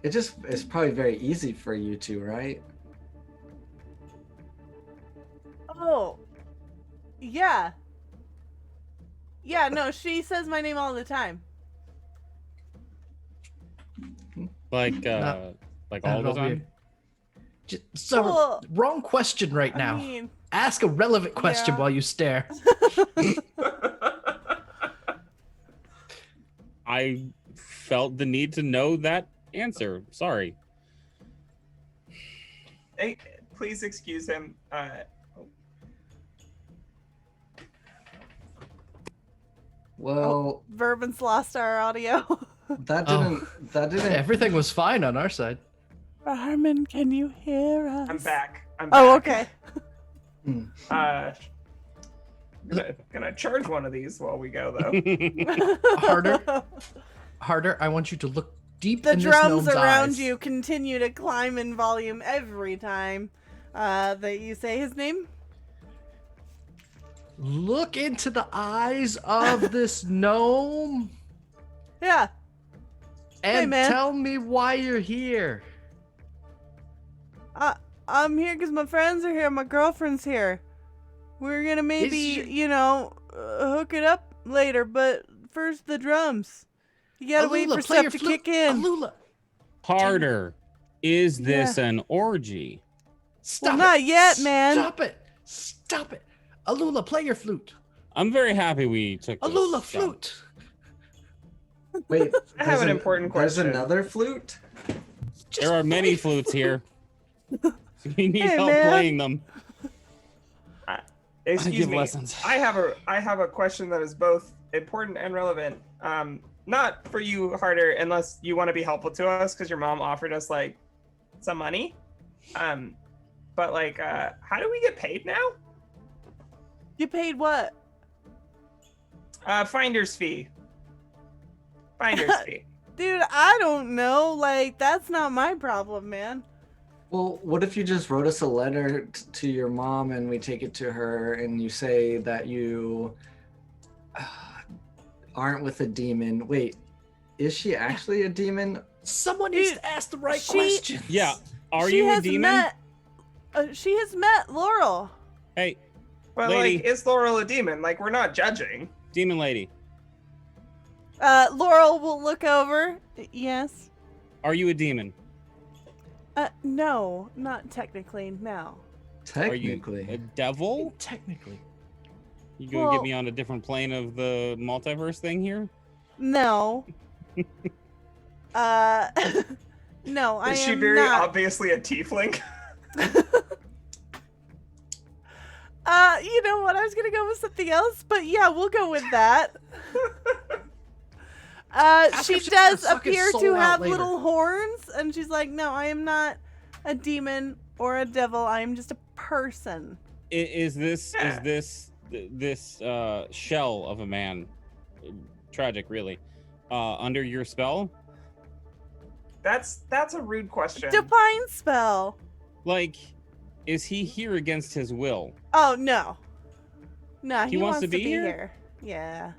it's probably very easy for you two, right? Oh. Yeah. Yeah, no, she says my name all the time. Like Not all the all time. weird. So, Well, wrong question right I now. mean, Ask a relevant question Yeah. while you stare. I felt the need to know that answer. Sorry. Hey, please excuse him. Well, Verbin's lost our audio. that Oh. didn't Everything was fine on our side. Harmon, can you hear us? I'm back. Oh, okay. Gonna charge one of these while we go, though. Harder, I want you to look deep The in this drums gnome's around eyes. you continue to climb in volume every time that you say his name. Look into the eyes of this gnome Yeah. and man. tell me why you're here. I'm here because my friends are here. My girlfriend's here. We're gonna maybe, hook it up later, but first the drums. You gotta wait Alula, for play your stuff to flute. kick in. Alula, Harder. Is this an orgy? stop it. not yet, man. Stop it. Stop it. Alula, play your flute. I'm very happy we took this Alula, jump. flute. Wait, I have an important question. There's another flute? There are many flutes here. We need Hey, help man. playing them. Excuse give me. lessons. I have a question that is both important and relevant. Not for you, Harder, unless you want to be helpful to us, because your mom offered us some money. But how do we get paid now? You paid what? Finder's fee. Finder's fee. Dude, I don't know. That's not my problem, man. Well, what if you just wrote us a letter to your mom and we take it to her and you say that you aren't with a demon? Wait, is she actually a demon? Someone needs Dude, to ask the right she- questions. Yeah. Are She you a has demon? She has met Laurel. Hey, But Lady. is Laurel a demon? We're not judging. demon lady. Laurel will look over. Yes. Are you a demon? No, not technically, no. Are you a Technically. devil? Technically. You gonna Well- get me on a different plane of the multiverse thing here? No. No, I Is she am very not. obviously a tiefling? You know what? I was gonna go with something else, but yeah, we'll go with that. She if she's does gonna suck his appear soul to out have later. little horns, and she's like, "No, I am not a demon or a devil. I am just a person." Is this Yeah. this shell of a man, tragic really, under your spell? That's a rude question. Divine spell. Like, Is he here against his will? Oh no. No, He wants to be here? here. Yeah.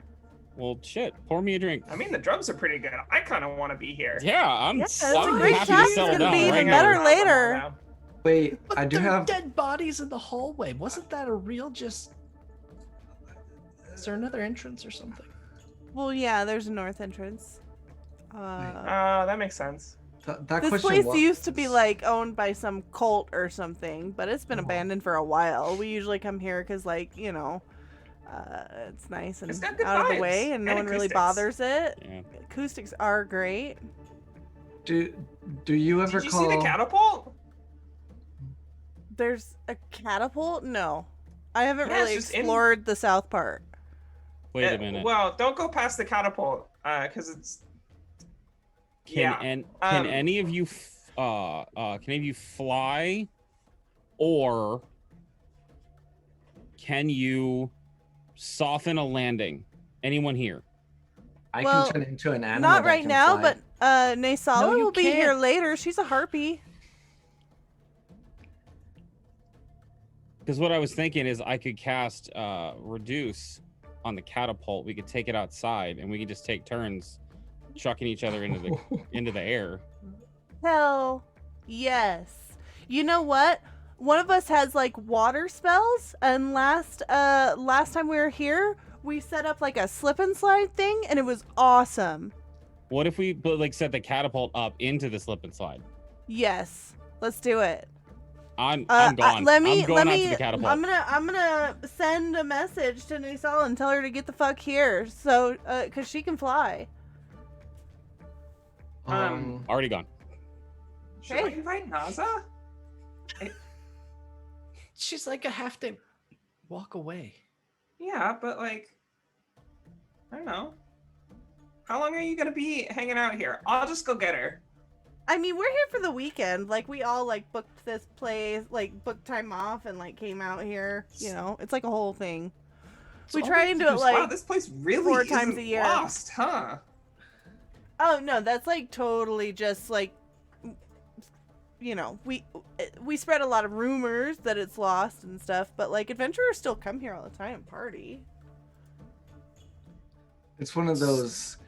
Well, shit. Pour me a drink. I mean, the drums are pretty good. I kind of want to be here. Yeah, I'm, Yeah, it's a I'm great happy time. to It's settle gonna down be right even now. better later. Wait, But I do there are have. dead bodies in the hallway. Wasn't that a real just? Is there another entrance or something? Well, yeah, there's a north entrance. That makes sense. That This question place was, used to be like owned by some cult or something, but it's been Oh. abandoned for a while. We usually come here because, like, you know, it's nice and It's got good out of the vibes way, and no and one really acoustics. bothers it. Yeah. Acoustics are great. Do you ever Did you call? see the catapult? There's a catapult? No, I haven't Yeah, it's really just in- explored the south part. Wait a minute. Well, don't go past the catapult, because it's. Can any of you fly, or can you soften a landing? Anyone here? I Well, can turn into an animal. Not that right can now, fly. but Naysala No, you will be here can't. later. She's a harpy. Because what I was thinking is I could cast reduce on the catapult. We could take it outside, and we could just take turns chucking each other into the air. Hell yes. You know what? One of us has like water spells, and last time we were here, we set up like a slip and slide thing, and it was awesome. What if we set the catapult up into the slip and slide? Yes, let's do it. I'm gone. I'm going out to the catapult. I'm gonna send a message to Naysala and tell her to get the fuck here, so cause she can fly. Already gone. Should I invite Naza? She's like a half day walk away. Yeah, but like, I don't know. How long are you gonna be hanging out here? I'll just go get her. I mean, we're here for the weekend. Like, we all like booked this place, like booked time off, and like came out here. You know, it's like a whole thing. We try and do it like wow, this place really 4 times isn't a year. lost, huh? Oh no, that's like totally just like, you know, we spread a lot of rumors that it's lost and stuff, but like adventurers still come here all the time and party. It's one of those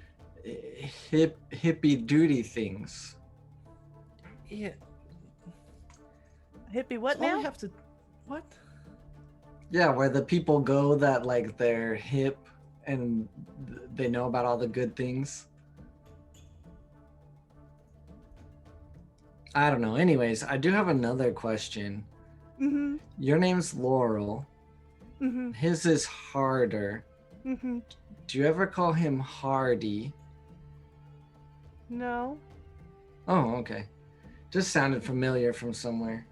hippie duty things. Yeah. Hippie, what So all now? we have to. What? Yeah, where the people go that like they're hip and they know about all the good things. I don't know. Anyways, I do have another question. Mm-hmm. Your name's Laurel. Mm-hmm. His is Harder. Mm-hmm. Do you ever call him Hardy? No. Oh, okay. Just sounded familiar from somewhere.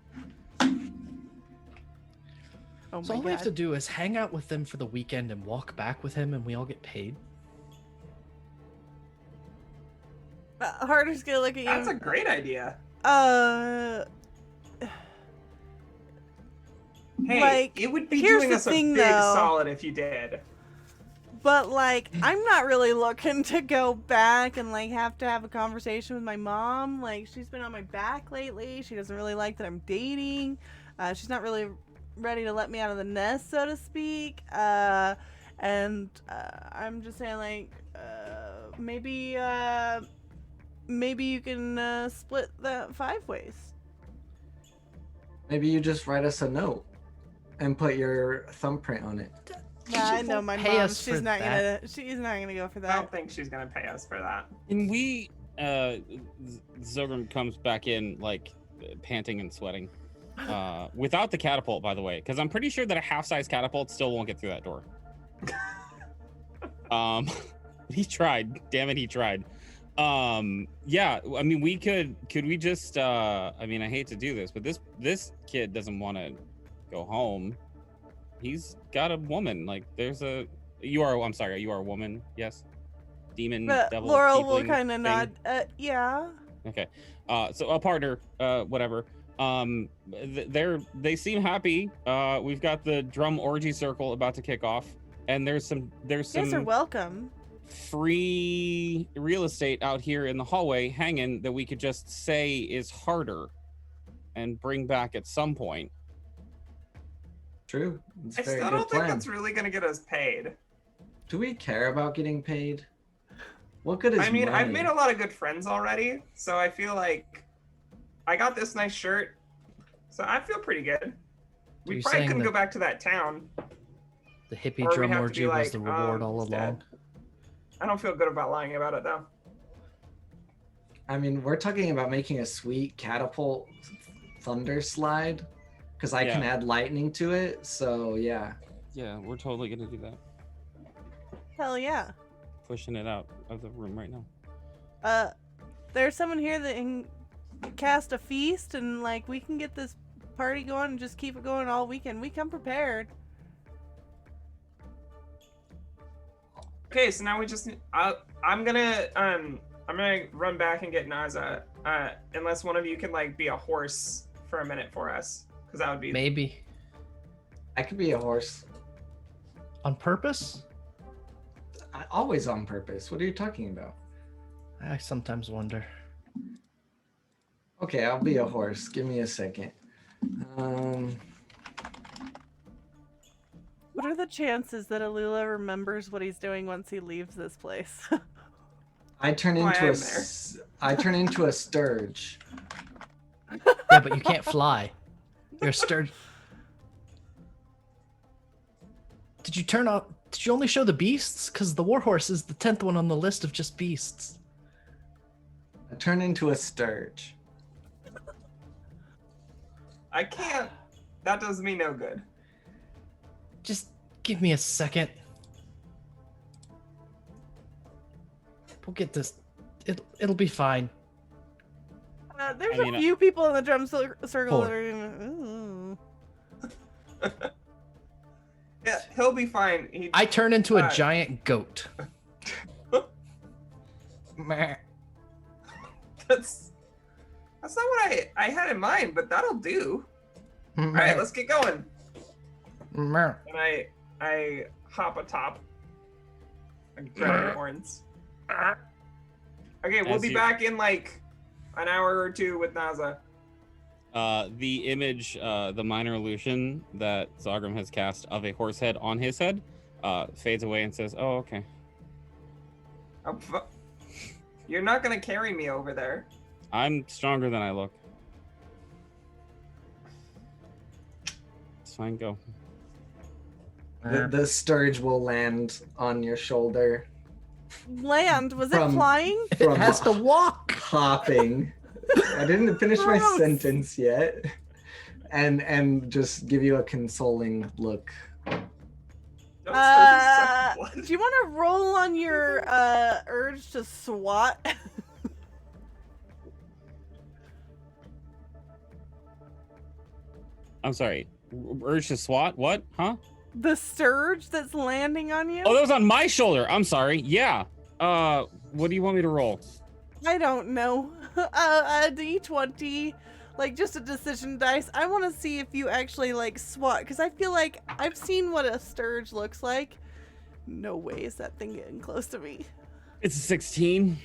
Oh So my all we have to god. do is hang out with them for the weekend and walk back with him, and we all get paid. Harder's gonna look at you. That's a great idea. Hey, Like, it would be here's doing the us a thing, big though. solid if you did. But like, I'm not really looking to go back and like have to have a conversation with my mom. Like, she's been on my back lately. She doesn't really like that I'm dating. She's not really ready to let me out of the nest, so to speak. And I'm just saying, like, maybe you can split that 5 ways. Maybe you just write us a note and put your thumbprint on it. Nah, I She know won't my pay mom. us for She's not that. gonna go for I that. don't think she's gonna pay us for that. Can we? Zogrim comes back in like panting and sweating, without the catapult, by the way, because I'm pretty sure that a half-size catapult still won't get through that door. He tried. Damn it, he tried. Yeah, I mean, we could we just? I mean, I hate to do this, but this kid doesn't want to go home. He's got a woman. Like, there's a. I'm sorry. You are a woman. Yes. Demon. But Devil. Laurel will tiefling kind of thing? nod. Yeah. Okay. So a partner, whatever. They seem happy. We've got the drum orgy circle about to kick off, and there's You guys are some welcome. free real estate out here in the hallway hanging that we could just say is harder and bring back at some point. True. It's I a very still good don't think plan. that's really gonna get us paid. Do we care about getting paid? What good is I mean, money? I've made a lot of good friends already, so I feel like I got this nice shirt, so I feel pretty good. We You're probably saying couldn't that go back to that town. the hippie Or we'd drum have to orgy be was like, the reward all he's dead. along. I don't feel good about lying about it though. I mean, we're talking about making a sweet catapult thunder slide because I can Yeah. add lightning to it. So yeah. Yeah, we're totally gonna do that. Hell yeah. Pushing it out of the room right now. There's someone here that can cast a feast, and like we can get this party going and just keep it going all weekend. We come prepared. Okay, so now we just I'm gonna run back and get Naza. Unless one of you can like be a horse for a minute for us, because that would be Maybe I could be a horse. on purpose. Always on purpose. What are you talking about? I sometimes wonder. Okay, I'll be a horse. Give me a second. What are the chances that Alula remembers what he's doing once he leaves this place? I turn Oh, I into am a there. I turn into a sturge. Yeah, but you can't fly. You're a sturge. Did you turn off? Did you only show the beasts? Because the warhorse is the 10th one on the list of just beasts. I turn into a sturge. I can't. That does me no good. Just give me a second. We'll get this. It'll be fine. There's I mean, a few people in the drum circle Four. that are ooh. Yeah, he'll be fine. I turn into a Alright. giant goat. Meh. That's not what I had in mind, but that'll do. All right, let's get going. Meh. And I hop atop and grab your horns. Okay, we'll As be you- back in like an hour or two with Naza. The image, the minor illusion that Zogrim has cast of a horse head on his head, fades away and says, "Oh, okay." You're not gonna carry me over there. I'm stronger than I look. It's fine, go. The sturge will land on your shoulder. Land? Was it From- flying? It From has to walk. hopping. I didn't finish my Gross. sentence yet. And just give you a consoling look. Don't start to suck Do blood. you want to roll on your urge to swat? I'm sorry. Urge to swat? What? Huh? The sturge that's landing on you? Oh, that was on my shoulder. I'm sorry. Yeah. What do you want me to roll? I don't know. A D20, like just a decision dice. I want to see if you actually like swat, because I feel like I've seen what a sturge looks like. No way is that thing getting close to me. It's a 16.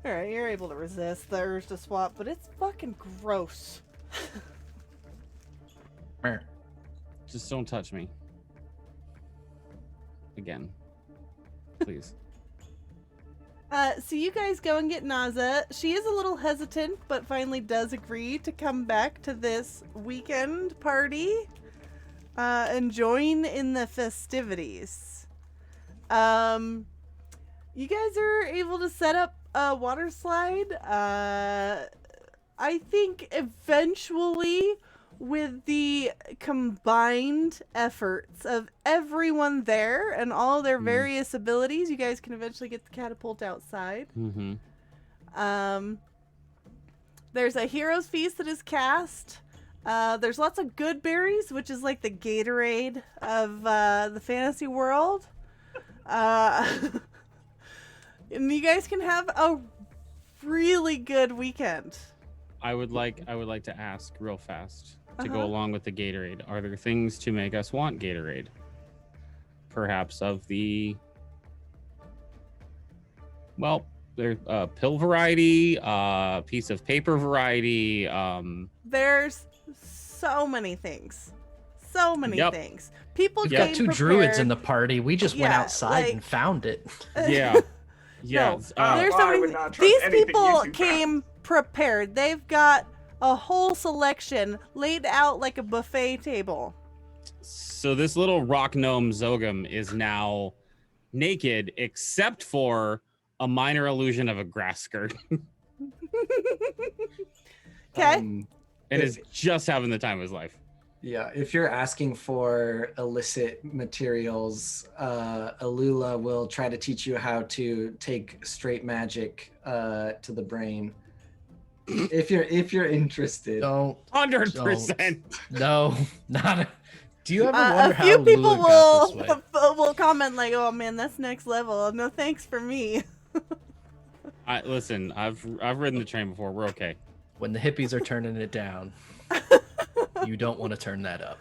All right, you're able to resist the urge to swat, but it's fucking gross. Meh. Just don't touch me. Again. Please. So you guys go and get Naza. She is a little hesitant, but finally does agree to come back to this weekend party and join in the festivities. You guys are able to set up a water slide. I think eventually, with the combined efforts of everyone there and all their various abilities, you guys can eventually get the catapult outside. Mm-hmm. There's a hero's feast that is cast. There's lots of good berries, which is like the Gatorade of the fantasy world. And you guys can have a really good weekend. I would like to ask real fast to go Uh-huh. along with the Gatorade. Are there things to make us want Gatorade? Perhaps of the there's pill variety, piece of paper variety. There's so many things. so many Yep. things. People We've came got two druids in prepared. the party. We just went Yeah, outside like- and found it. Yeah. Yeah. There's well, so I many. would not trust These anything you people two came prepared. They've got a whole selection laid out like a buffet table. So this little rock gnome Zogum is now naked, except for a minor illusion of a grass skirt. Okay. Um, It is just having the time of his life. Yeah, if you're asking for illicit materials, Alula will try to teach you how to take straight magic to the brain. If you're interested. Don't. 100%. No, not. Do you ever A wonder few how people Lula got this way? will comment like, "Oh man, that's next level. No thanks for me." Listen, I've ridden the train before. We're okay. When the hippies are turning it down, you don't want to turn that up.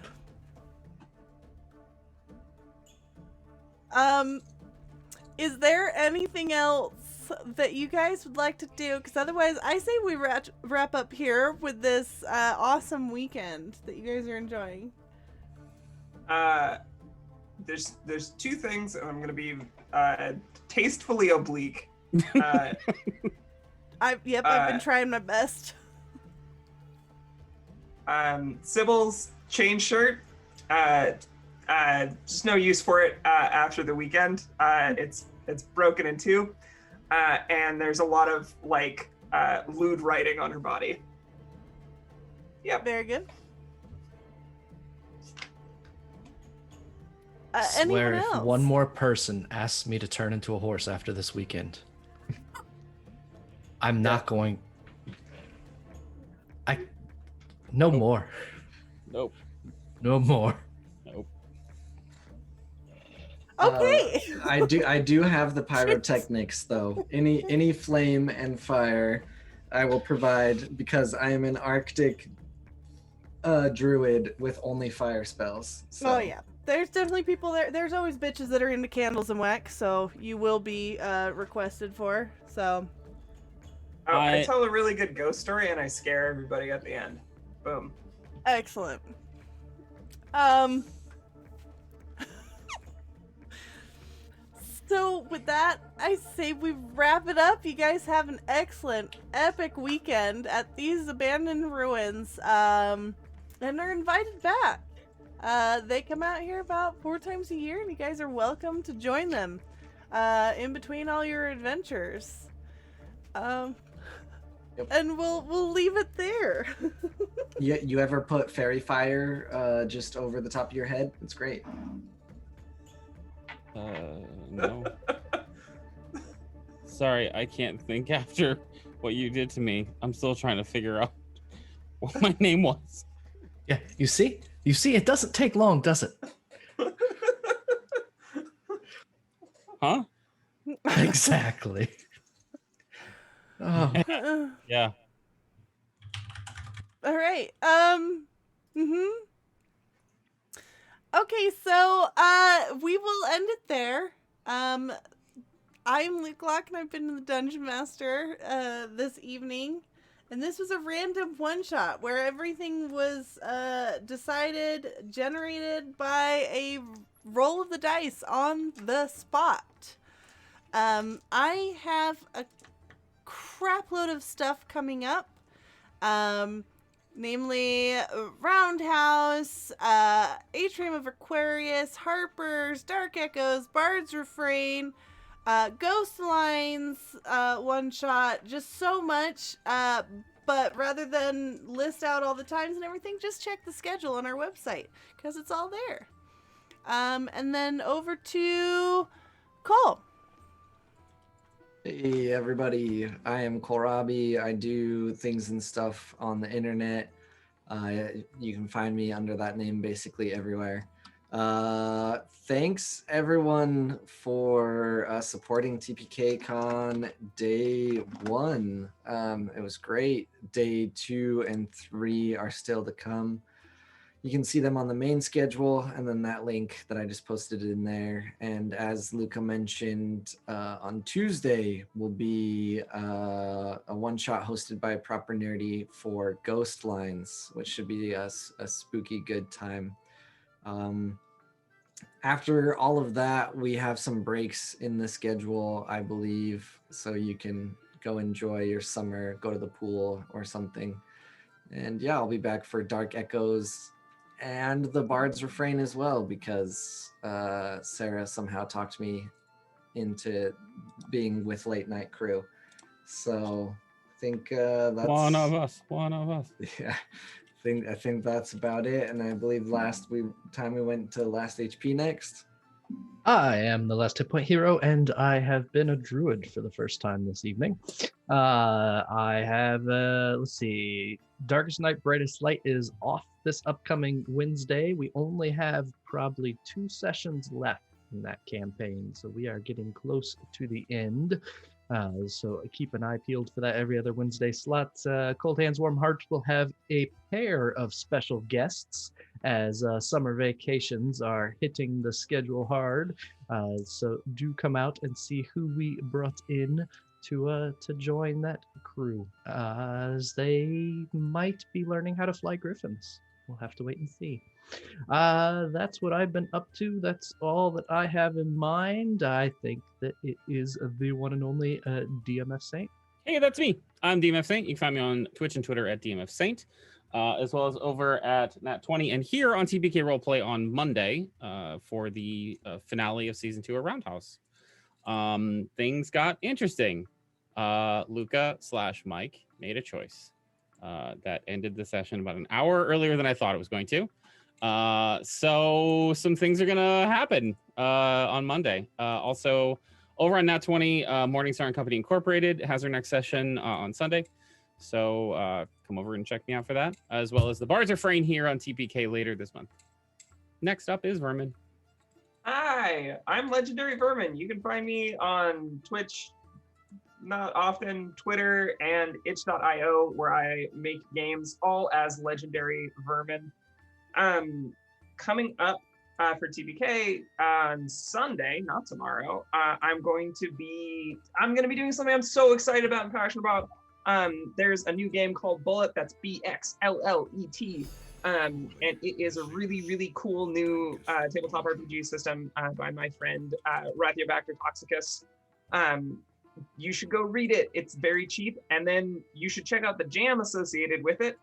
Is there anything else that you guys would like to do? Because otherwise, I say we wrap up here with this awesome weekend that you guys are enjoying. There's two things, and I'm gonna be tastefully oblique. I've been trying my best. Sybil's chain shirt. Just no use for it after the weekend. It's broken in two, and there's a lot of like lewd writing on her body. Yep. Very good. Swear Anyone if else? one more person asks me to turn into a horse after this weekend, I'm not going. No more. Nope. No more. Nope. Okay. I do have the pyrotechnics though. Any flame and fire I will provide because I am an Arctic druid with only fire spells. So. Oh yeah. There's definitely people there. There's always bitches that are into candles and wax, so you will be requested for. So. Oh, I tell a really good ghost story, and I scare everybody at the end. Boom. Excellent. So with that, I say we wrap it up. You guys have an excellent, epic weekend at these abandoned ruins, and are invited back. They come out here about 4 times a year, and you guys are welcome to join them in between all your adventures. Yep. And we'll leave it there. You ever put fairy fire just over the top of your head? It's great. No. Sorry, I can't think after what you did to me. I'm still trying to figure out what my name was. Yeah, you see, it doesn't take long, does it? Huh? Exactly. Oh. Yeah. All right. Okay, so we will end it there. I'm Luke Locke, and I've been the Dungeon Master this evening. And this was a random one-shot where everything was decided, generated by a roll of the dice on the spot. I have a crapload of stuff coming up. Namely Roundhouse, Atrium of Aquarius, Harper's, Dark Echoes, Bard's Refrain, Ghost Lines, one shot, just so much. But rather than list out all the times and everything, just check the schedule on our website because it's all there. And then over to Cole. Hey everybody, I am Kohlrabi. I do things and stuff on the internet. You can find me under that name basically everywhere. Thanks everyone for supporting TPKCon day 1. It was great. Day 2 and 3 are still to come. You can see them on the main schedule and then that link that I just posted in there. And as Luca mentioned, on Tuesday will be a one-shot hosted by Proper Nerdy for Ghost Lines, which should be a spooky good time. After all of that, we have some breaks in the schedule, I believe, so you can go enjoy your summer, go to the pool or something. And yeah, I'll be back for Dark Echoes and the Bard's Refrain as well, because Sarah somehow talked me into being with Late Night Crew. So I think that's One of us. Yeah, I think that's about it. And I believe time we went to Last HP next. I am the last hit point hero, and I have been a druid for the first time this evening. I have, let's see, Darkest Night, Brightest Light is off this upcoming Wednesday. We only have probably 2 sessions left in that campaign, so we are getting close to the end. So keep an eye peeled for that every other Wednesday slot. Cold Hands, Warm Hearts will have a pair of special guests as summer vacations are hitting the schedule hard. So do come out and see who we brought in to join that crew, as they might be learning how to fly griffins. We'll have to wait and see. That's what I've been up to. That's all that I have in mind. I think that it is the one and only DMF Saint. Hey, that's me. I'm DMF Saint. You can find me on Twitch and Twitter at DMF Saint, as well as over at Nat20 and here on TPK Roleplay on Monday for the finale of Season 2 of Roundhouse. Things got interesting. Luca/Mike made a choice that ended the session about an hour earlier than I thought it was going to. So some things are gonna happen on Monday. Also, over on Nat20, Morningstar and Company Incorporated has their next session on Sunday. So come over and check me out for that, as well as the Bard's Refrain here on TPK later this month. Next up is Vermin. Hi, I'm Legendary Vermin. You can find me on Twitch, not often, Twitter, and itch.io, where I make games all as Legendary Vermin. Coming up for TPK on Sunday, not tomorrow, I'm going to be doing something I'm so excited about and passionate about. There's a new game called Bullet, that's BXLLET. And it is a really, really cool new tabletop RPG system by my friend Rathiobacter Toxicus. You should go read it. It's very cheap. And then you should check out the jam associated with it,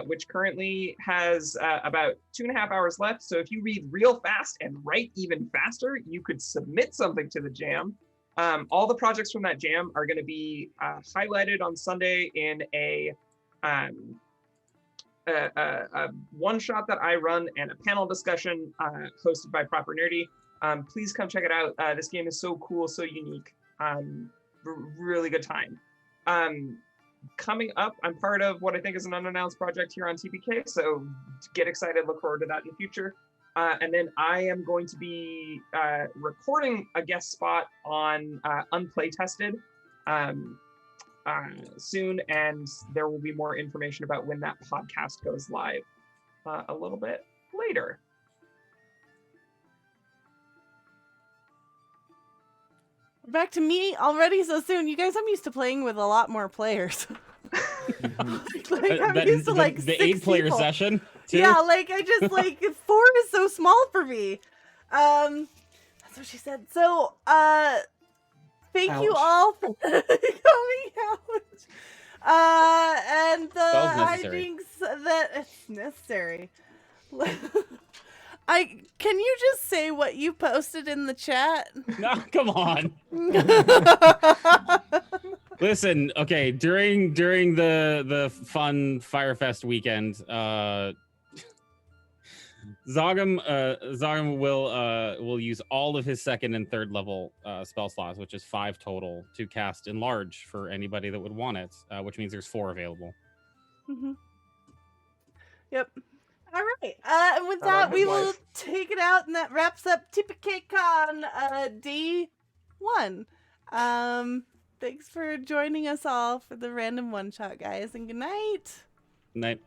which currently has about 2.5 hours left. So if you read real fast and write even faster, you could submit something to the jam. All the projects from that jam are going to be highlighted on Sunday in a one-shot that I run and a panel discussion hosted by Proper Nerdy. Please come check it out. This game is so cool, so unique. Really good time. Coming up, I'm part of what I think is an unannounced project here on TPK, so get excited, look forward to that in the future. And then I am going to be recording a guest spot on Unplay Tested soon, and there will be more information about when that podcast goes live a little bit later. Back to me already so soon. You guys, I'm used to playing with a lot more players. I'm used to like the 6 8-player people. session too? Yeah, like I just like 4 is so small for me. That's what she said. So thank you all for coming out. And the hijinks that it's necessary. Can you just say what you posted in the chat? No, come on. Listen, okay, during the fun Firefest weekend, Zogam will use all of his 2nd and 3rd level spell slots, which is 5 total, to cast Enlarge for anybody that would want it, which means there's 4 available. Mm-hmm. Yep. All right. And with that, we will take it out, and that wraps up TPKCon day 1. Thanks for joining us all for the random one-shot, guys, and good night. Night.